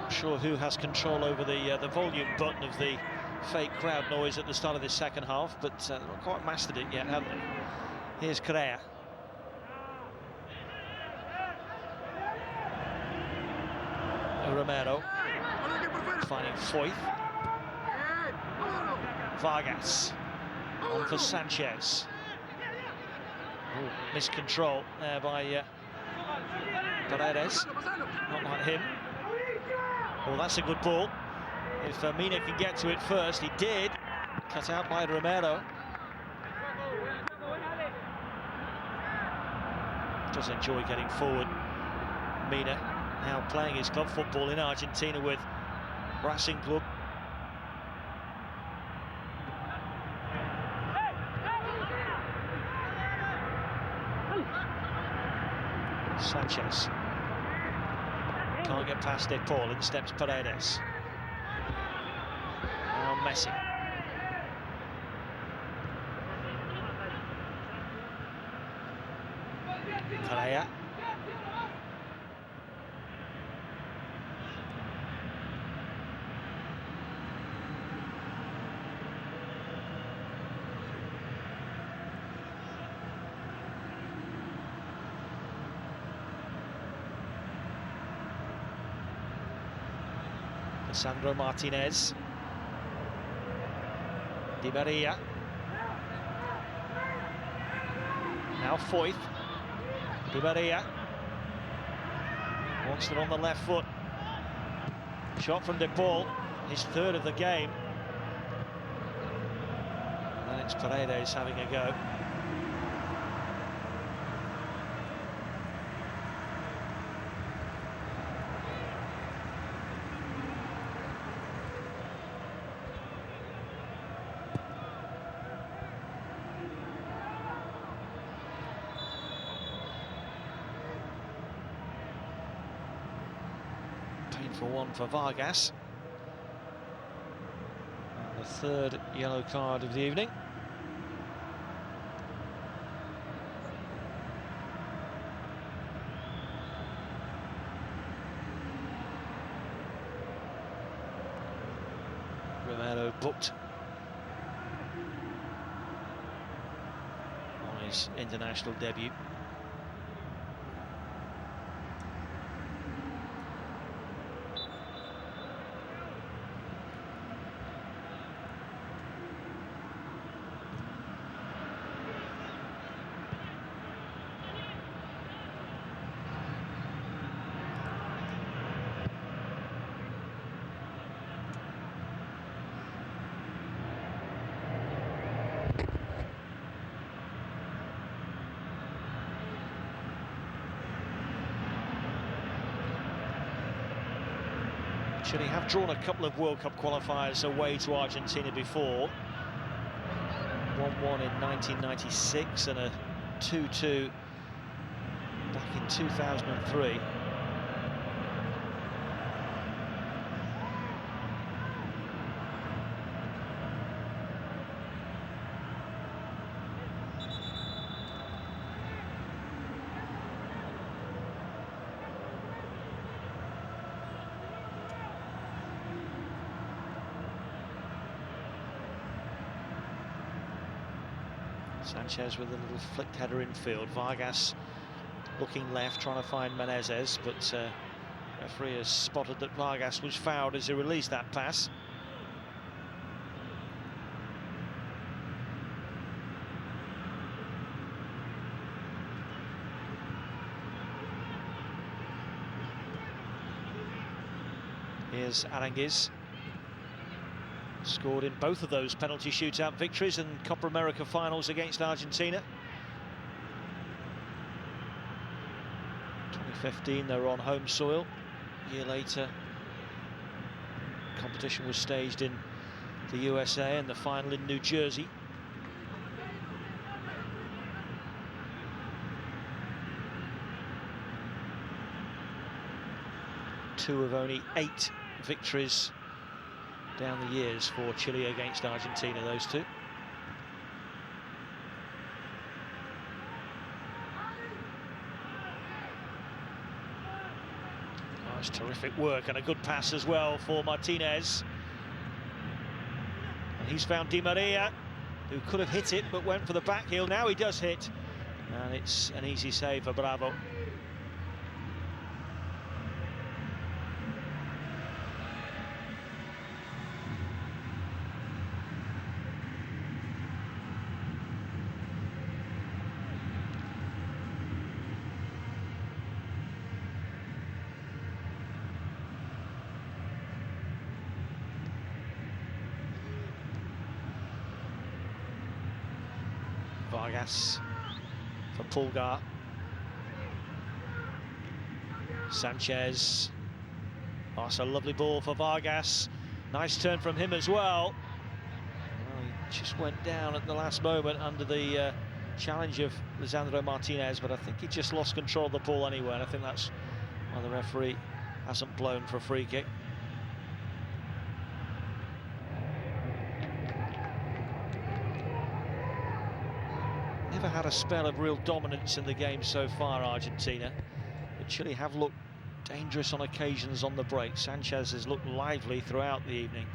Sure who has control over the volume button of the fake crowd noise at the start of this second half, but they've not quite mastered it yet, have they? Here's Correa. Romero finding Foyth. Vargas on for Sanchez. Ooh, miscontrol there by Paredes. Not like him. Oh, that's a good ball. If Mina can get to it first, he did. Cut out by Romero. Does enjoy getting forward. Mina now playing his club football in Argentina with Racing Club. Sanchez. Can't get past De Paul, in steps Paredes. Now Messi. Correa. Sandro Martínez. Di Maria. Now Foyth. Di Maria. Wants it on the left foot. Shot from De Paul, his third of the game. It's Paredes having a go. Painful one for Vargas. And the third yellow card of the evening. Romero booked on his international debut. Chile have drawn a couple of World Cup qualifiers away to Argentina before. 1-1 in 1996 and a 2-2 back in 2003. Sanchez with a little flicked header infield. Vargas looking left, trying to find Menezes, but referee has spotted that Vargas was fouled as he released that pass. Here's Aranguiz. Scored in both of those penalty shootout victories and Copa America finals against Argentina. 2015, they were on home soil. A year later, competition was staged in the USA and the final in New Jersey. Two of only 8 victories down the years for Chile against Argentina, those two. Oh, it's terrific work and a good pass as well for Martínez. And he's found Di Maria, who could have hit it but went for the back heel. Now he does hit, and it's an easy save for Bravo. Vargas for Pulgar. Sanchez. Oh, it's a lovely ball for Vargas. Nice turn from him as well. Well, he just went down at the last moment under the challenge of Lisandro Martínez, but I think he just lost control of the ball anyway, and I think that's why the referee hasn't blown for a free kick. Never had a spell of real dominance in the game so far, Argentina, but Chile have looked dangerous on occasions on the break. Sanchez has looked lively throughout the evening.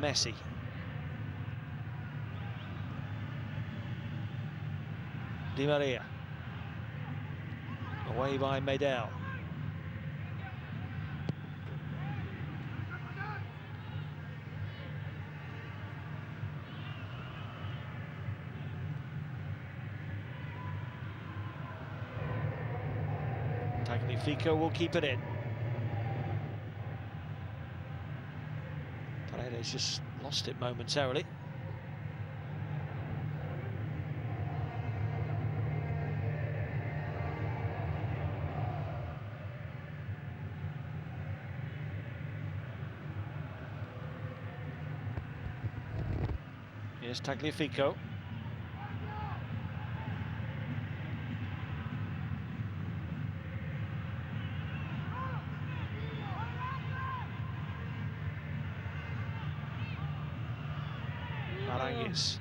Messi. Di Maria. Away by Medel. Tagliafico will keep it in. Paredes just lost it momentarily. Here's Tagliafico. Paredes.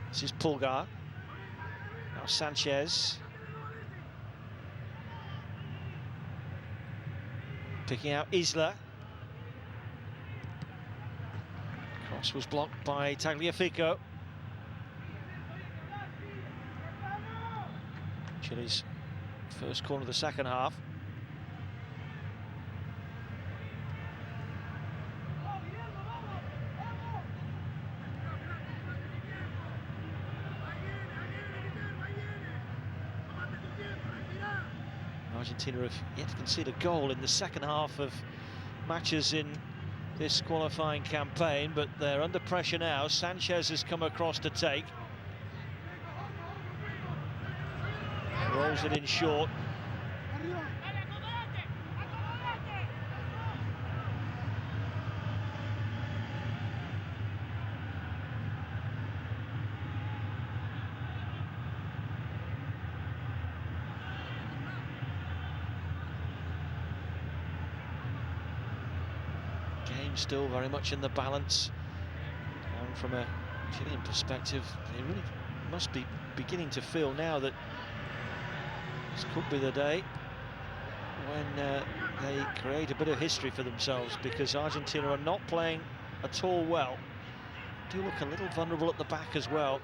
This is Pulgar. Now Sanchez. Picking out Isla. Cross was blocked by Tagliafico. Chile's first corner of the second half. Argentina have yet to concede a goal in the second half of matches in this qualifying campaign, but they're under pressure now. Sanchez has come across to take. Rolls it in short. Still very much in the balance, and from a Chilean perspective, they really must be beginning to feel now that this could be the day when they create a bit of history for themselves, because Argentina are not playing at all well. Do look a little vulnerable at the back as well.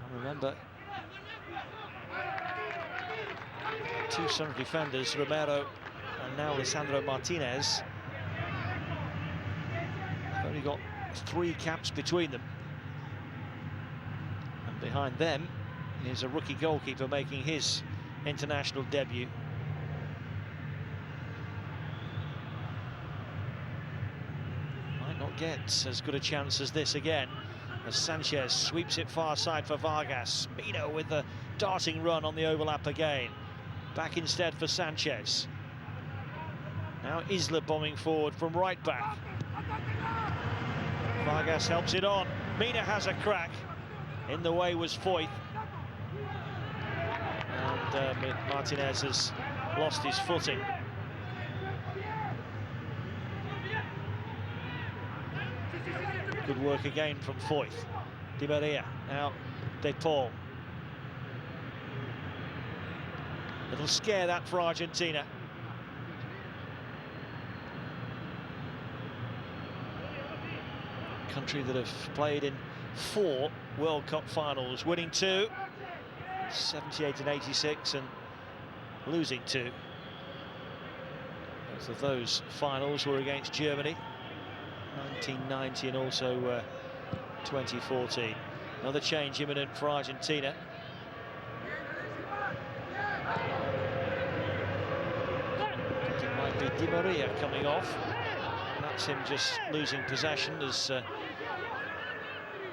And remember, two central defenders, Romero and now Martínez. Only got 3 caps between them, and behind them is a rookie goalkeeper making his international debut. Might not get as good a chance as this again, as Sanchez sweeps it far side for Vargas. Mino with the darting run on the overlap again. Back instead for Sanchez. Now Isla bombing forward from right back. Vargas helps it on. Mina has a crack. In the way was Foyth. And Martínez has lost his footing. Good work again from Foyth. Di Maria, now De Paul. It'll scare that for Argentina. Country that have played in 4 World Cup finals, winning 2, 78 and 86, and losing 2. Both of those finals were against Germany, 1990 and also 2014. Another change imminent for Argentina. It might be Di Maria coming off. That's him just losing possession as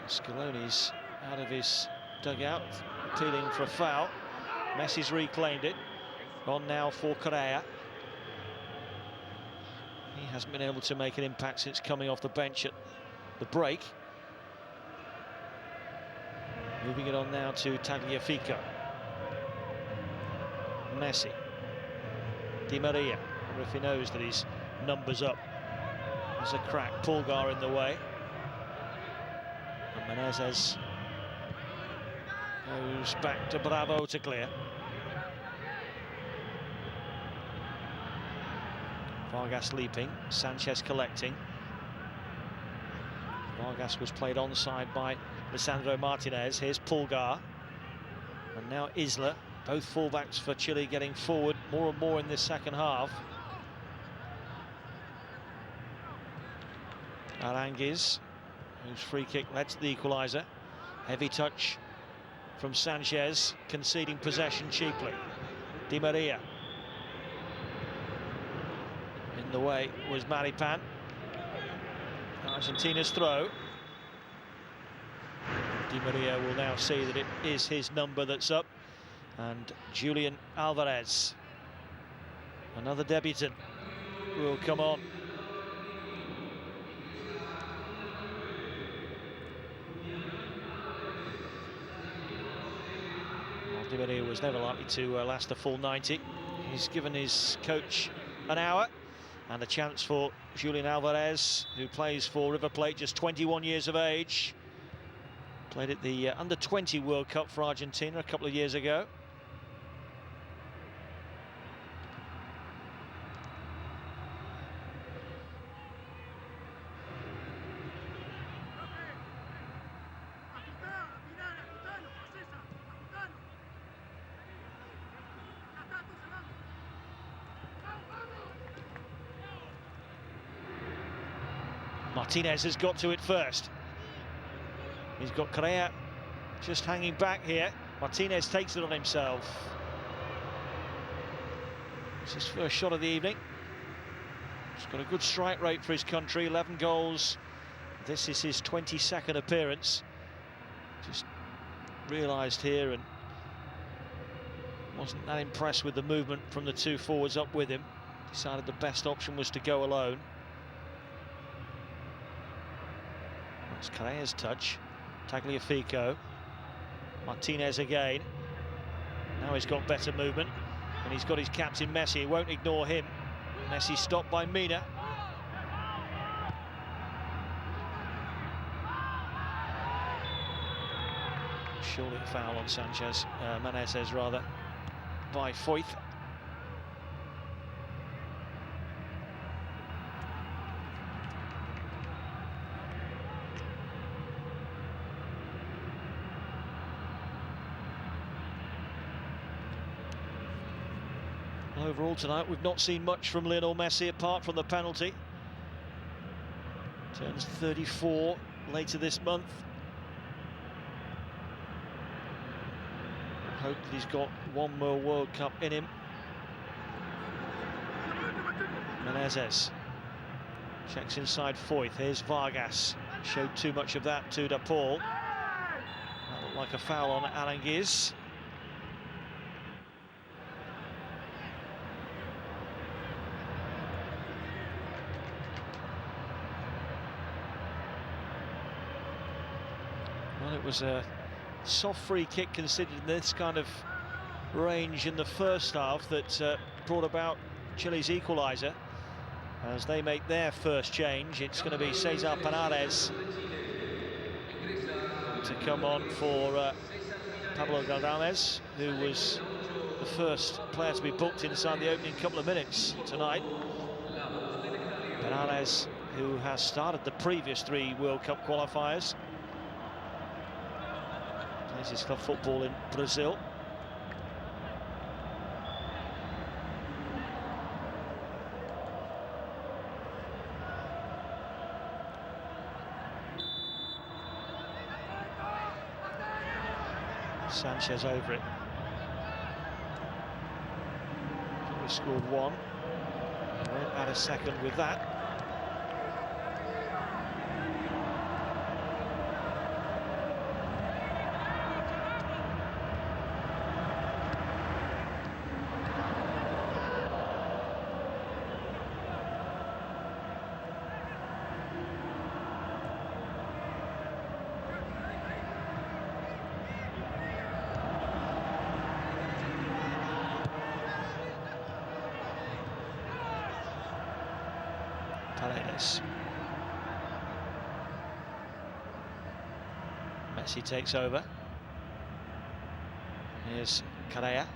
Scaloni's out of his dugout, appealing for a foul. Messi's reclaimed it. On now for Correa. He hasn't been able to make an impact since coming off the bench at the break. Moving it on now to Tagliafico. Messi. Di Maria. I wonder if he knows that his number's up. There's a crack. Pulgar in the way. And Menezes goes back to Bravo to clear. Vargas leaping. Sanchez collecting. Vargas was played onside by Lisandro Martínez. Here's Pulgar. And now Isla. Both fullbacks for Chile getting forward more and more in this second half. Aranguiz, whose free kick led to the equaliser. Heavy touch from Sanchez, conceding possession cheaply. Di Maria. In the way was Maripan. Argentina's throw. Di Maria will now see that it is his number that's up. And Julian Alvarez, another debutant, will come on. Di Maria was never likely to last a full 90. He's given his coach an hour and a chance for Julian Alvarez, who plays for River Plate, just 21 years of age. Played at the Under-20 World Cup for Argentina a couple of years ago. Martínez has got to it first. He's got Correa just hanging back here. Martínez takes it on himself. It's his first shot of the evening. He's got a good strike rate for his country, 11 goals. This is his 22nd appearance. Just realised here and wasn't that impressed with the movement from the two forwards up with him. Decided the best option was to go alone. That's Correa's touch. Tagliafico. Martínez again. Now he's got better movement. And he's got his captain Messi. He won't ignore him. Messi stopped by Mina. Surely a foul on Sanchez, Menezes rather, by Foyth. Overall tonight, we've not seen much from Lionel Messi apart from the penalty. Turns 34 later this month. Hope that he's got one more World Cup in him. Menezes checks inside Foyth. Here's Vargas. Showed too much of that to De Paul. That looked like a foul on Aranguiz. Well, it was a soft free kick considered in this kind of range in the first half that brought about Chile's equaliser. As they make their first change, it's going to be Cesar Paredes to come on for Pablo Galdames, who was the first player to be booked inside the opening couple of minutes tonight. Paredes, who has started the previous 3 World Cup qualifiers. Plays his club football in Brazil. Sanchez over it. We scored 1. We won't add a second with that. Paredes. Messi takes over. Here's Correa.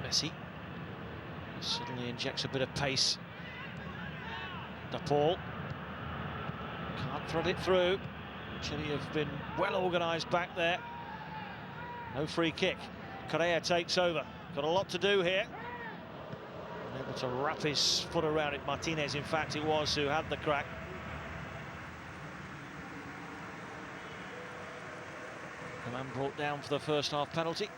Messi suddenly injects a bit of pace. De Paul can't thread it through. Chile have been well organised back there. No free kick. Correa takes over. Got a lot to do here. Able to wrap his foot around it. Martínez, in fact, it was who had the crack. The man brought down for the first half penalty.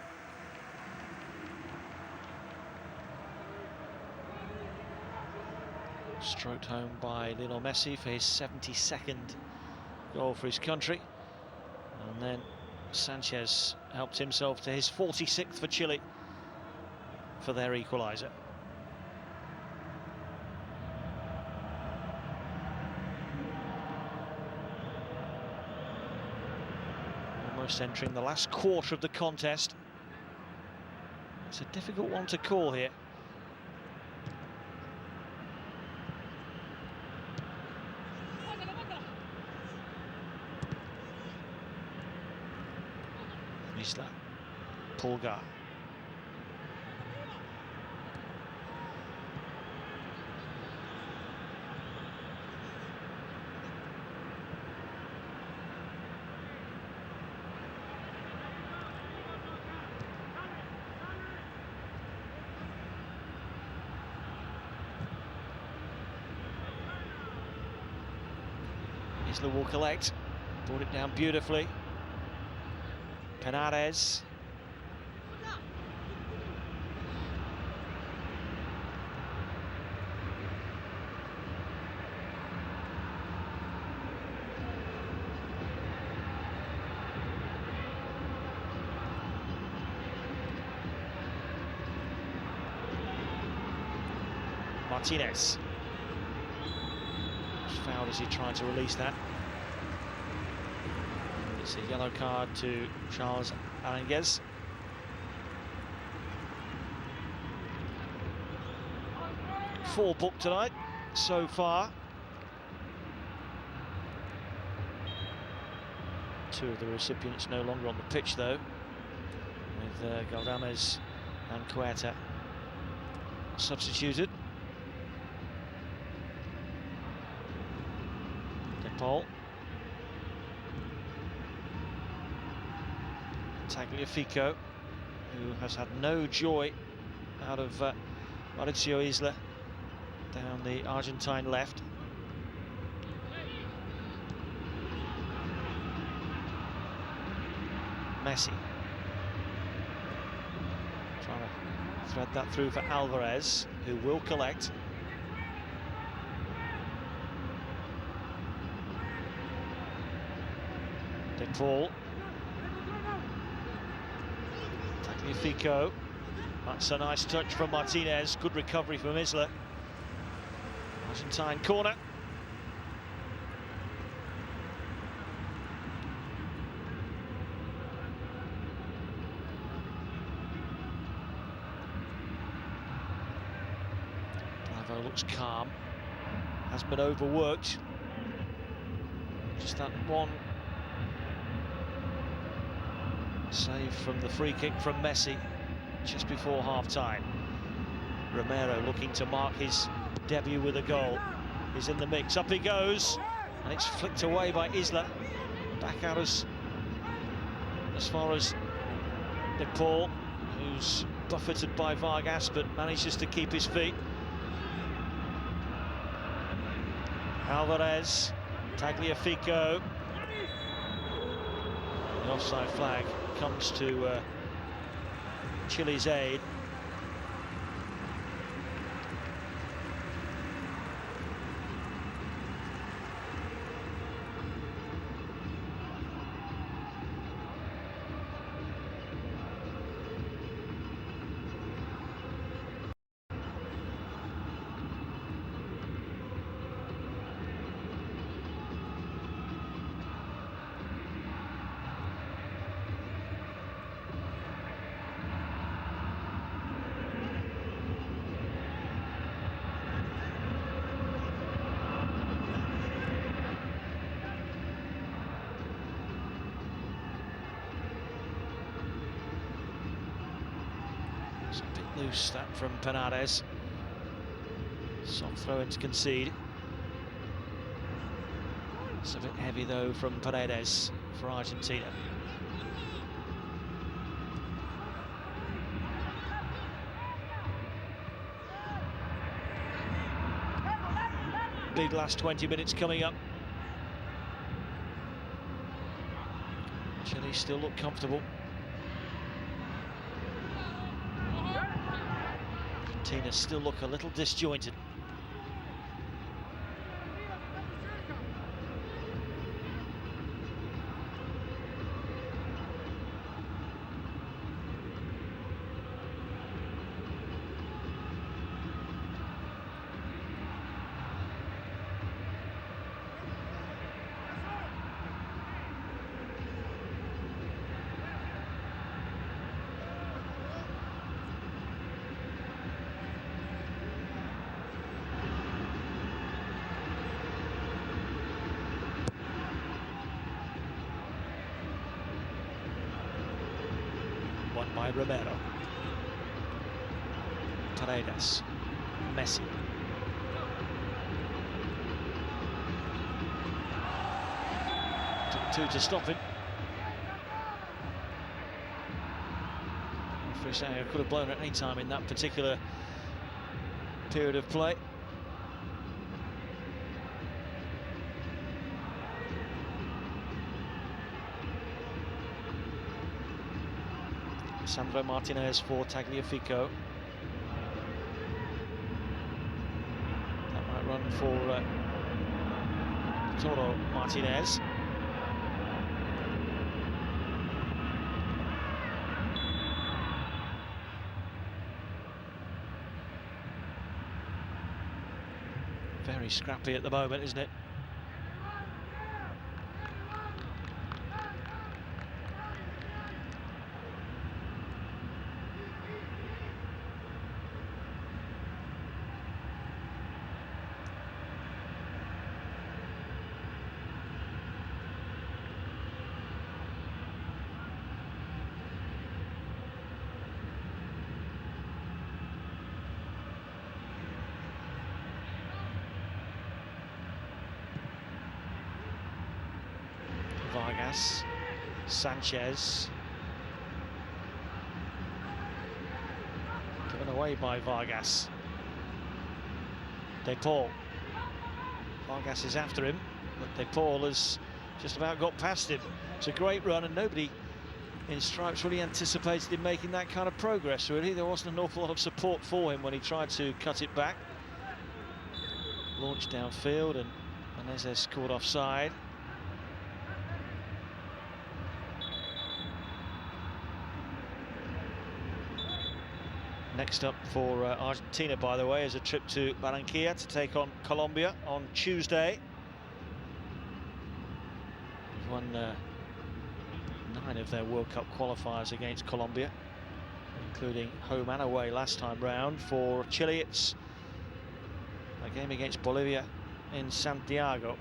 Stroked home by Lionel Messi for his 72nd goal for his country. And then Sanchez helped himself to his 46th for Chile for their equaliser. Almost entering the last quarter of the contest. It's a difficult one to call here. Isla, Pulgar. Isla will collect, brought it down beautifully. Paredes. Martínez. Fouled as he tried to release that. It's a yellow card to Charles Aranguez. Four booked tonight so far. Two of the recipients no longer on the pitch though, with Galdames and QATAR substituted. Paul. Tagliafico, who has had no joy out of Mauricio Isla down the Argentine left. Messi trying to thread that through for Alvarez, who will collect. Paul. Tagliafico. That's a nice touch from Martínez. Good recovery from Isla. Argentine corner. Bravo looks calm. Has been overworked. Just that one save from the free kick from Messi just before half-time. Romero looking to mark his debut with a goal. He's in the mix. Up he goes, and it's flicked away by Isla. Back out as far as Paul, who's buffeted by Vargas but manages to keep his feet. Alvarez, Tagliafico. The offside flag comes to Chile's aid. It's a bit loose, that from Paredes. Soft throw in to concede. It's a bit heavy though from Paredes for Argentina. Big last 20 minutes coming up. Chile still look comfortable. Argentina still look a little disjointed. By Romero. Paredes. Messi. Took two to stop him. Cristian could have blown at any time in that particular period of play. Sandro Martínez for Tagliafico. That might run for Toro Martínez. Very scrappy at the moment, isn't it? Vargas, Sanchez, given away by Vargas. De Paul. Vargas is after him, but De Paul has just about got past him. It's a great run, and nobody in stripes really anticipated him making that kind of progress, really. There wasn't an awful lot of support for him when he tried to cut it back. Launched downfield, and Menezes scored offside. Next up for Argentina, by the way, is a trip to Barranquilla to take on Colombia on Tuesday. They've won 9 of their World Cup qualifiers against Colombia, including home and away last time round. For Chile, it's a game against Bolivia in Santiago.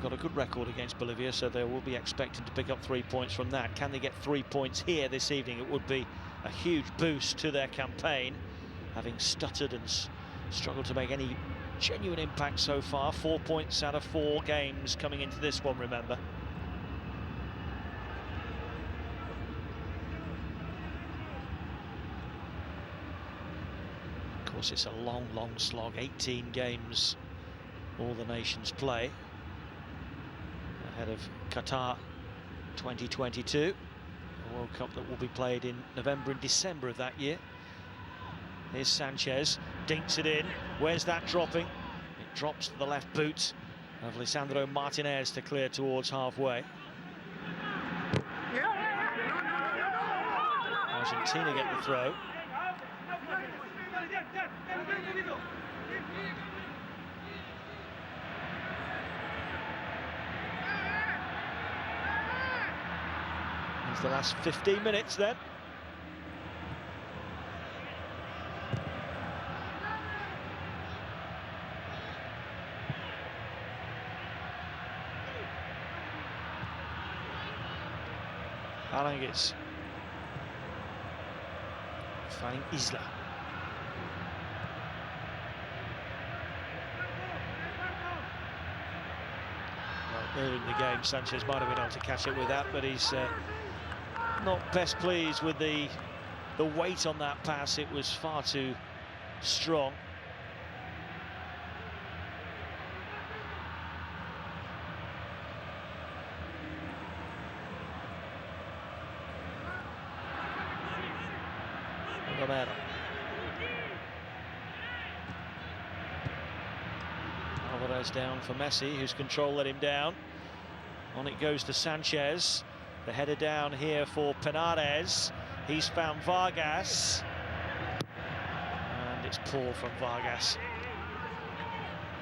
Got a good record against Bolivia, so they will be expecting to pick up 3 points from that. Can they get 3 points here this evening? It would be a huge boost to their campaign, having stuttered and struggled to make any genuine impact so far. 4 points out of 4 games coming into this one, remember. Of course, it's a long, long slog. 18 games all the nations play ahead of Qatar 2022, a World Cup that will be played in November and December of that year. Here's Sanchez, dinks it in. Where's that dropping? It drops to the left boot of Lisandro Martínez to clear towards halfway. Argentina get the throw. The last 15 minutes then. Paredes finding Isla. Well, early in the game, Sanchez might have been able to catch it with that, but he's not best pleased with the weight on that pass. It was far too strong. Romero. Alvarez down for Messi, whose control let him down. On it goes to Sanchez. The header down here for Paredes. He's found Vargas. And it's poor from Vargas.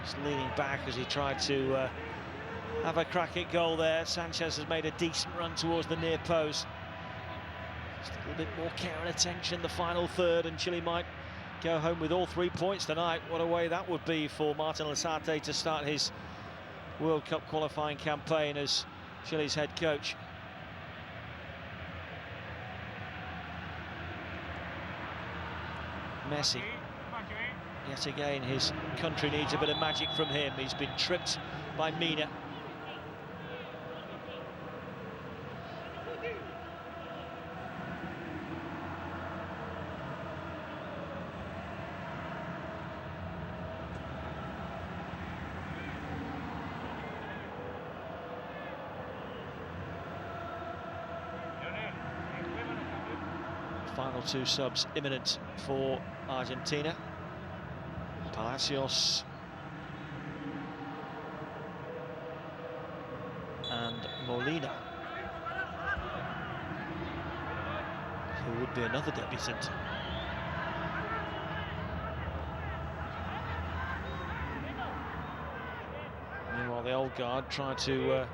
He's leaning back as he tried to have a crack at goal there. Sanchez has made a decent run towards the near post. Just a little bit more care and attention the final third, and Chile might go home with all 3 points tonight. What a way that would be for Martin Lasarte to start his World Cup qualifying campaign as Chile's head coach. Messi. Yet again, his country needs a bit of magic from him. He's been tripped by Mina. Final 2 subs imminent for Argentina. Palacios and Molina, who would be another debutant. Meanwhile, the old guard tried to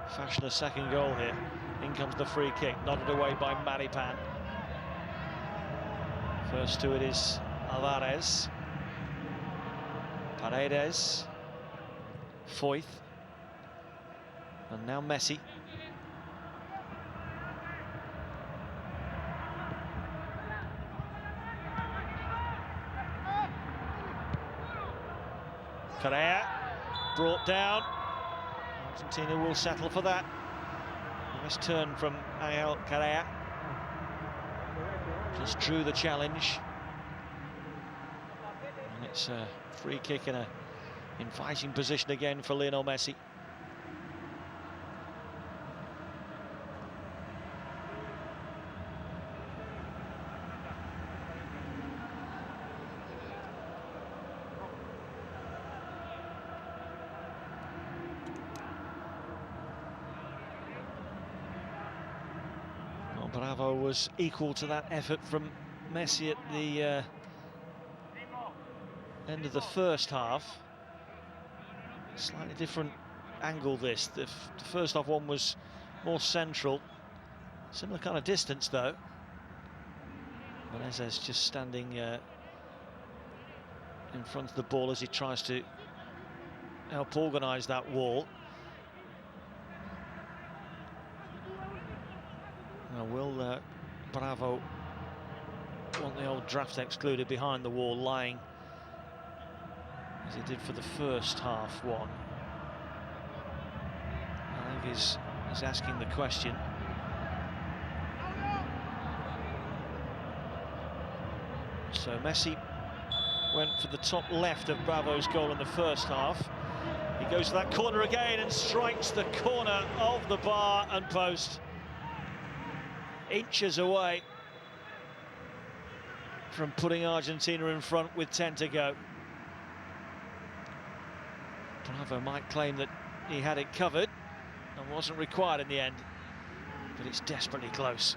fashion a second goal here. In comes the free kick, nodded away by Maripan. First to it is Alvarez. Paredes, Foyth, and now Messi. Correa, brought down. Argentina will settle for that. Nice turn from Angel Correa. Just drew the challenge. And it's a free kick in a inviting position again for Lionel Messi. Well, Bravo was equal to that effort from Messi at the end of the first half. Slightly different angle this. The first half one was more central. Similar kind of distance though. Menezes just standing in front of the ball as he tries to help organise that wall. Now will Bravo want the old draft excluded behind the wall, lying as he did for the first half one? I think he's asking the question. So Messi went for the top left of Bravo's goal in the first half. He goes to that corner again and strikes the corner of the bar and post. Inches away from putting Argentina in front with 10 to go. Bravo might claim that he had it covered and wasn't required in the end, but it's desperately close.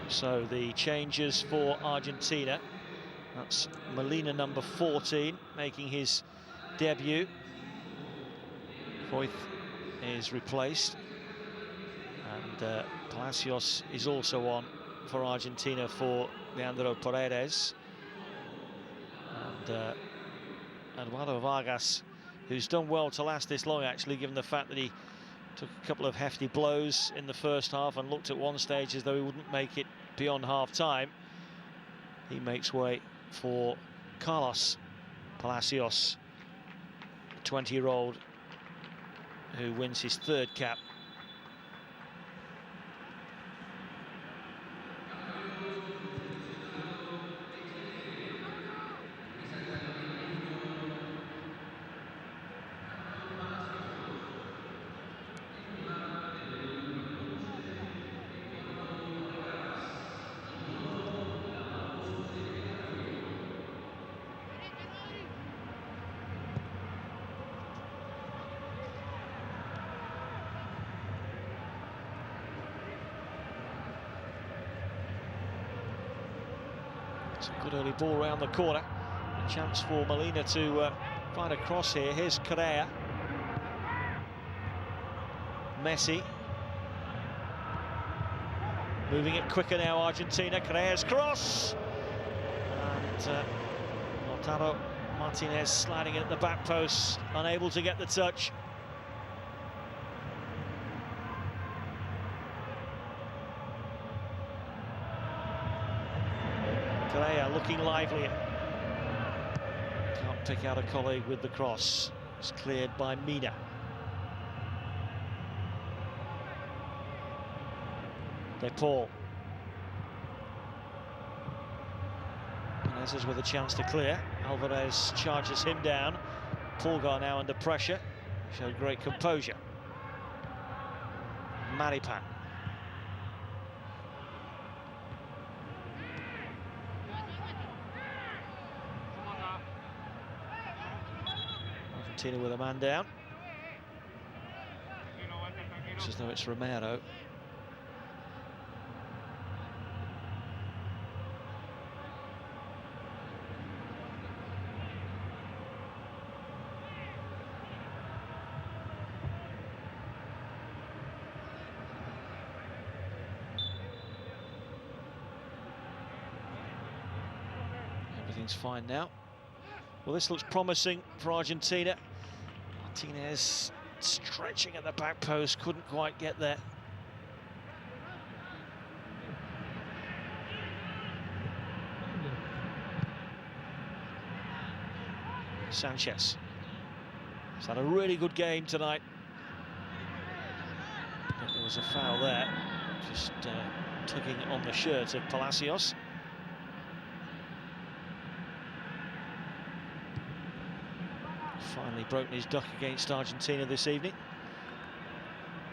So the changes for Argentina. That's Molina, number 14, making his debut. Foyth is replaced. And Palacios is also on for Argentina for Leandro Paredes. And Eduardo Vargas, who's done well to last this long, actually, given the fact that he took a couple of hefty blows in the first half and looked at one stage as though he wouldn't make it beyond half-time. He makes way for Carlos Palacios, the 20-year-old who wins his third cap. It's a good early ball round the corner. A chance for Molina to find a cross here. Here's Correa. Messi. Moving it quicker now, Argentina. Correa's cross. And Lautaro Martínez sliding it at the back post, unable to get the touch. Correa looking livelier. Can't pick out a colleague with the cross. It's cleared by Mina. De Paul. Paredes with a chance to clear. Alvarez charges him down. Pulgar now under pressure. Showed great composure. Maripan. Argentina with a man down. Looks as though it's Romero. Everything's fine now. Well, this looks promising for Argentina. Martínez stretching at the back post, couldn't quite get there. Sanchez. He's had a really good game tonight. But there was a foul there, just tugging on the shirt of Palacios. Finally broken his duck against Argentina this evening.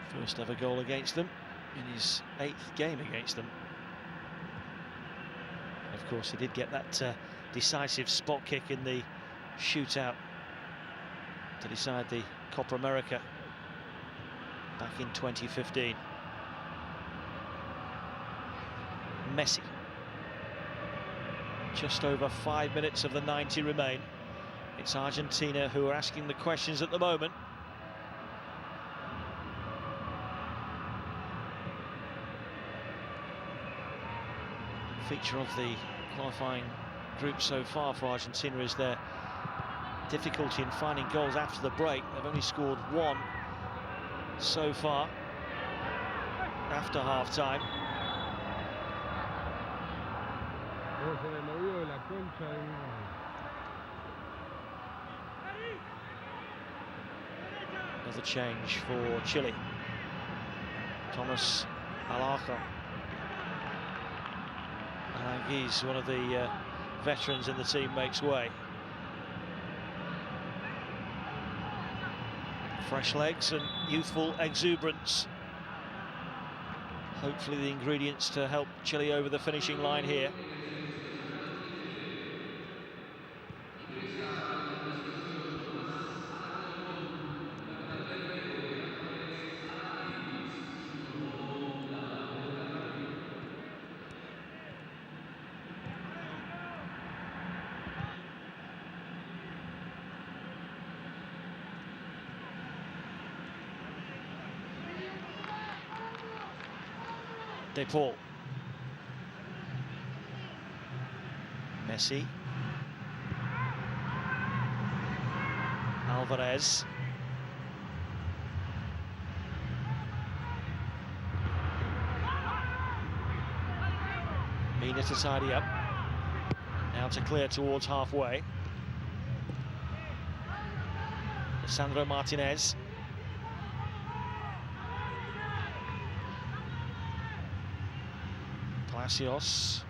First ever goal against them in his 8th game against them. And of course, he did get that decisive spot kick in the shootout to decide the Copa America back in 2015. Messi. Just over 5 minutes of the 90 remain. It's Argentina who are asking the questions at the moment. Feature of the qualifying group so far for Argentina is their difficulty in finding goals after the break. They've only scored 1 so far after half-time. Another change for Chile. Thomas Alarco. He's one of the veterans in the team, makes way. Fresh legs and youthful exuberance. Hopefully the ingredients to help Chile over the finishing line here. De Paul. Messi. Alvarez. Mina to tidy up. Now to clear towards halfway. Sandro Martínez. Palacios.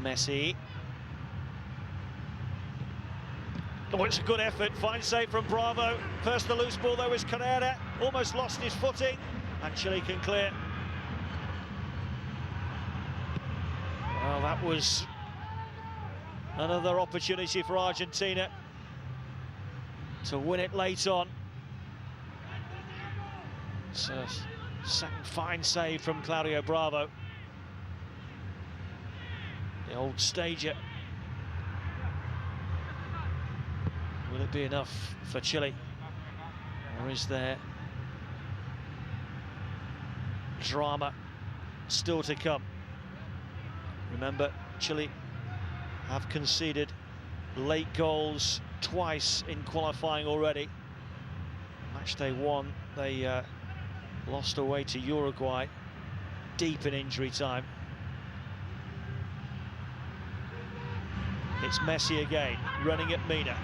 Messi. Oh, it's a good effort. Fine save from Bravo. First the loose ball though was Correa. Almost lost his footing. And Chile can clear. Well, that was another opportunity for Argentina to win it late on. It's a second fine save from Claudio Bravo. The old stager. Will it be enough for Chile? Or is there drama still to come? Remember, Chile have conceded late goals twice in qualifying already. Match day 1, they lost away to Uruguay, deep in injury time. It's Messi again, running at Mina.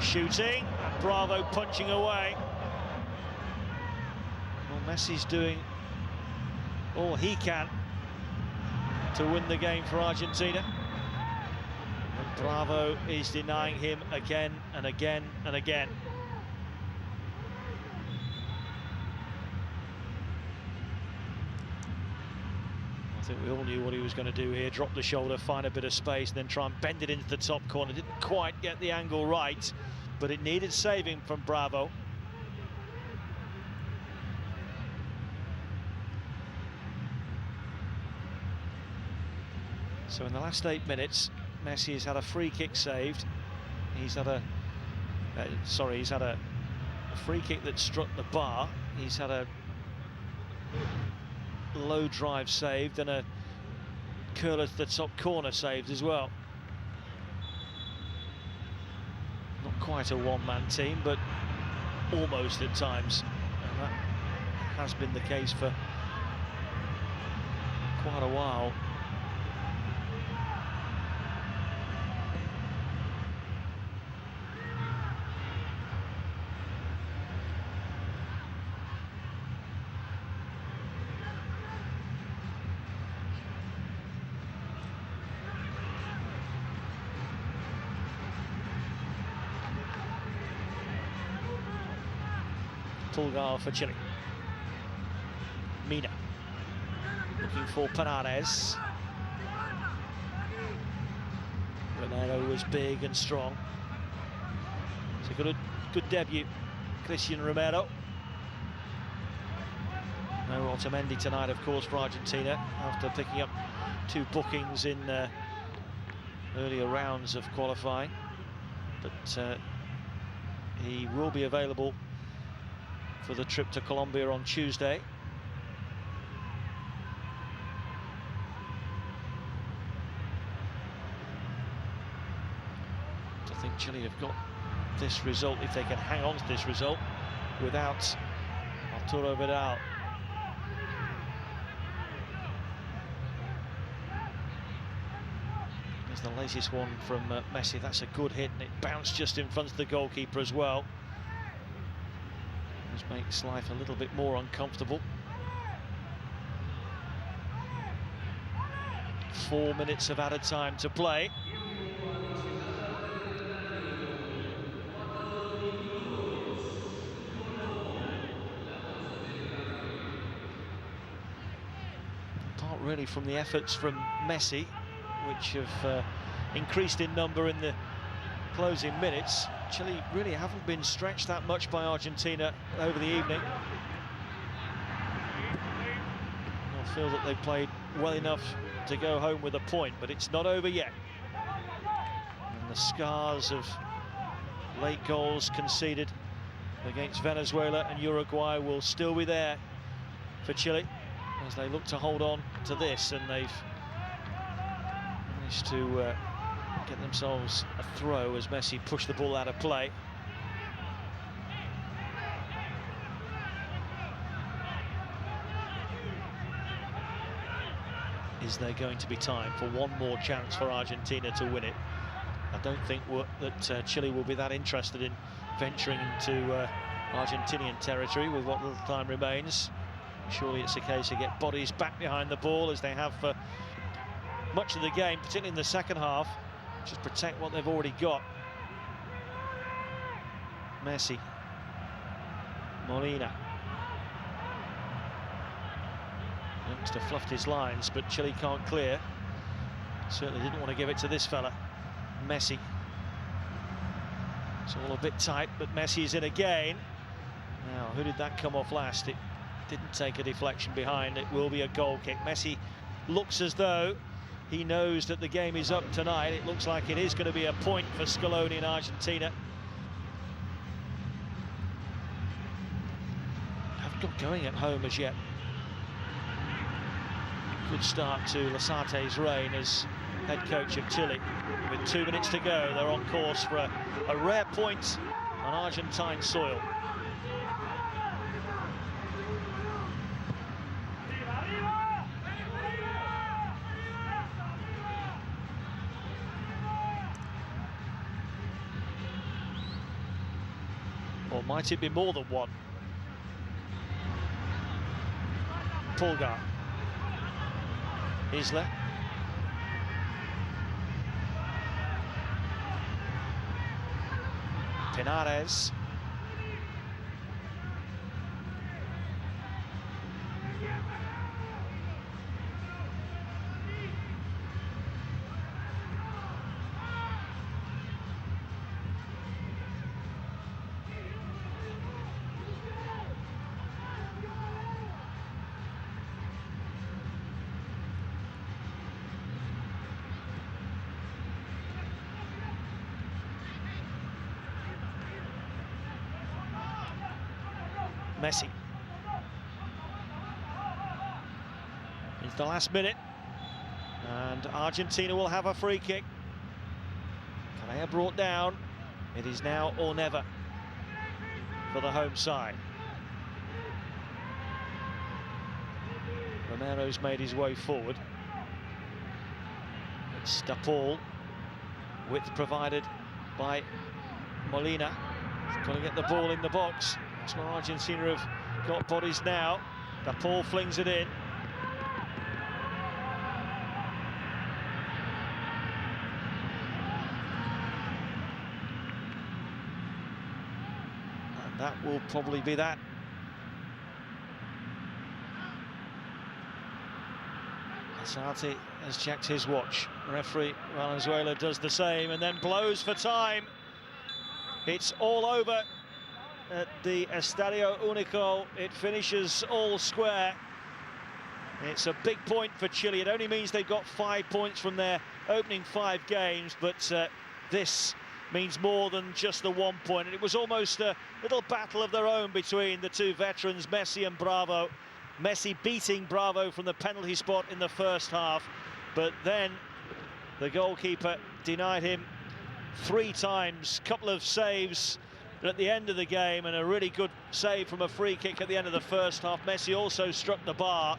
Shooting, and Bravo punching away. Well, Messi's doing all he can to win the game for Argentina. And Bravo is denying him again and again and again. I think we all knew what he was going to do here. Drop the shoulder, find a bit of space, and then try and bend it into the top corner. Didn't quite get the angle right, but it needed saving from Bravo. So in the last 8 minutes, Messi has had a free kick saved. He's had a he's had a free kick that struck the bar. He's had a low drive saved and a curler to the top corner saved as well. Not quite a one-man team, but almost at times, and that has been the case for quite a while. Pulgar for Chile. Mina looking for Paredes. Romero was big and strong. It's a good debut, Cristian Romero. No Otamendi tonight, of course, for Argentina, after picking up 2 bookings in earlier rounds of qualifying. But he will be available for the trip to Colombia on Tuesday. I think Chile have got this result, if they can hang on to this result, without Arturo Vidal. There's the latest one from Messi. That's a good hit, and it bounced just in front of the goalkeeper as well. Makes life a little bit more uncomfortable. 4 minutes of added time to play. Apart really from the efforts from Messi, which have increased in number in the closing minutes, Chile really haven't been stretched that much by Argentina over the evening. I feel that they've played well enough to go home with a point, but it's not over yet. And the scars of late goals conceded against Venezuela and Uruguay will still be there for Chile as they look to hold on to this, and they've managed to get themselves a throw as Messi pushed the ball out of play. Is there going to be time for one more chance for Argentina to win it? I don't think that Chile will be that interested in venturing into Argentinian territory with what little time remains. Surely it's a case of get bodies back behind the ball, as they have for much of the game, particularly in the second half. Just protect what they've already got. Messi. Molina. Looks to fluffed his lines, but Chile can't clear. Certainly didn't want to give it to this fella. Messi. It's all a bit tight, but Messi is in again. Now, who did that come off last? It didn't take a deflection behind. It will be a goal kick. Messi looks as though he knows that the game is up tonight. It looks like it is going to be a point for Scaloni in Argentina. Haven't got going at home as yet. Good start to Lasate's reign as head coach of Chile. With 2 minutes to go, they're on course for a rare point on Argentine soil. Or might it be more than one? Pulgar. Isla. Pinares. Messi. It's the last minute, and Argentina will have a free kick. Correa brought down. It is now or never for the home side. Romero's made his way forward. It's Stapol. Width provided by Molina. He's got to get the ball in the box. That's where Argentina have got bodies now. Stapol flings it in. And that will probably be that. Asati has checked his watch. Referee Valenzuela does the same and then blows for time. It's all over at the Estadio Único. It finishes all square. It's a big point for Chile. It only means they've got 5 points from their opening 5 games, but this means more than just the 1 point. And it was almost a little battle of their own between the two veterans, Messi and Bravo. Messi beating Bravo from the penalty spot in the first half, but then the goalkeeper denied him 3 times, couple of saves at the end of the game and a really good save from a free kick at the end of the first half. Messi also struck the bar.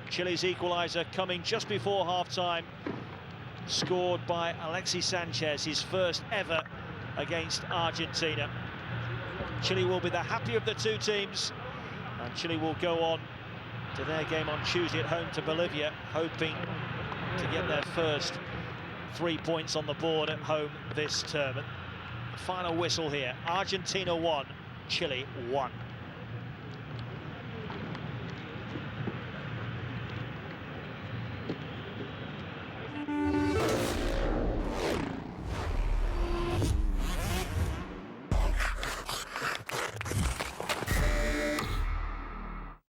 Chile's equaliser coming just before half-time, scored by Alexis Sanchez, his first ever against Argentina. Chile will be the happier of the two teams, and Chile will go on to their game on Tuesday at home to Bolivia, hoping to get their first 3 points on the board at home this tournament. The final whistle here. Argentina 1, Chile 1.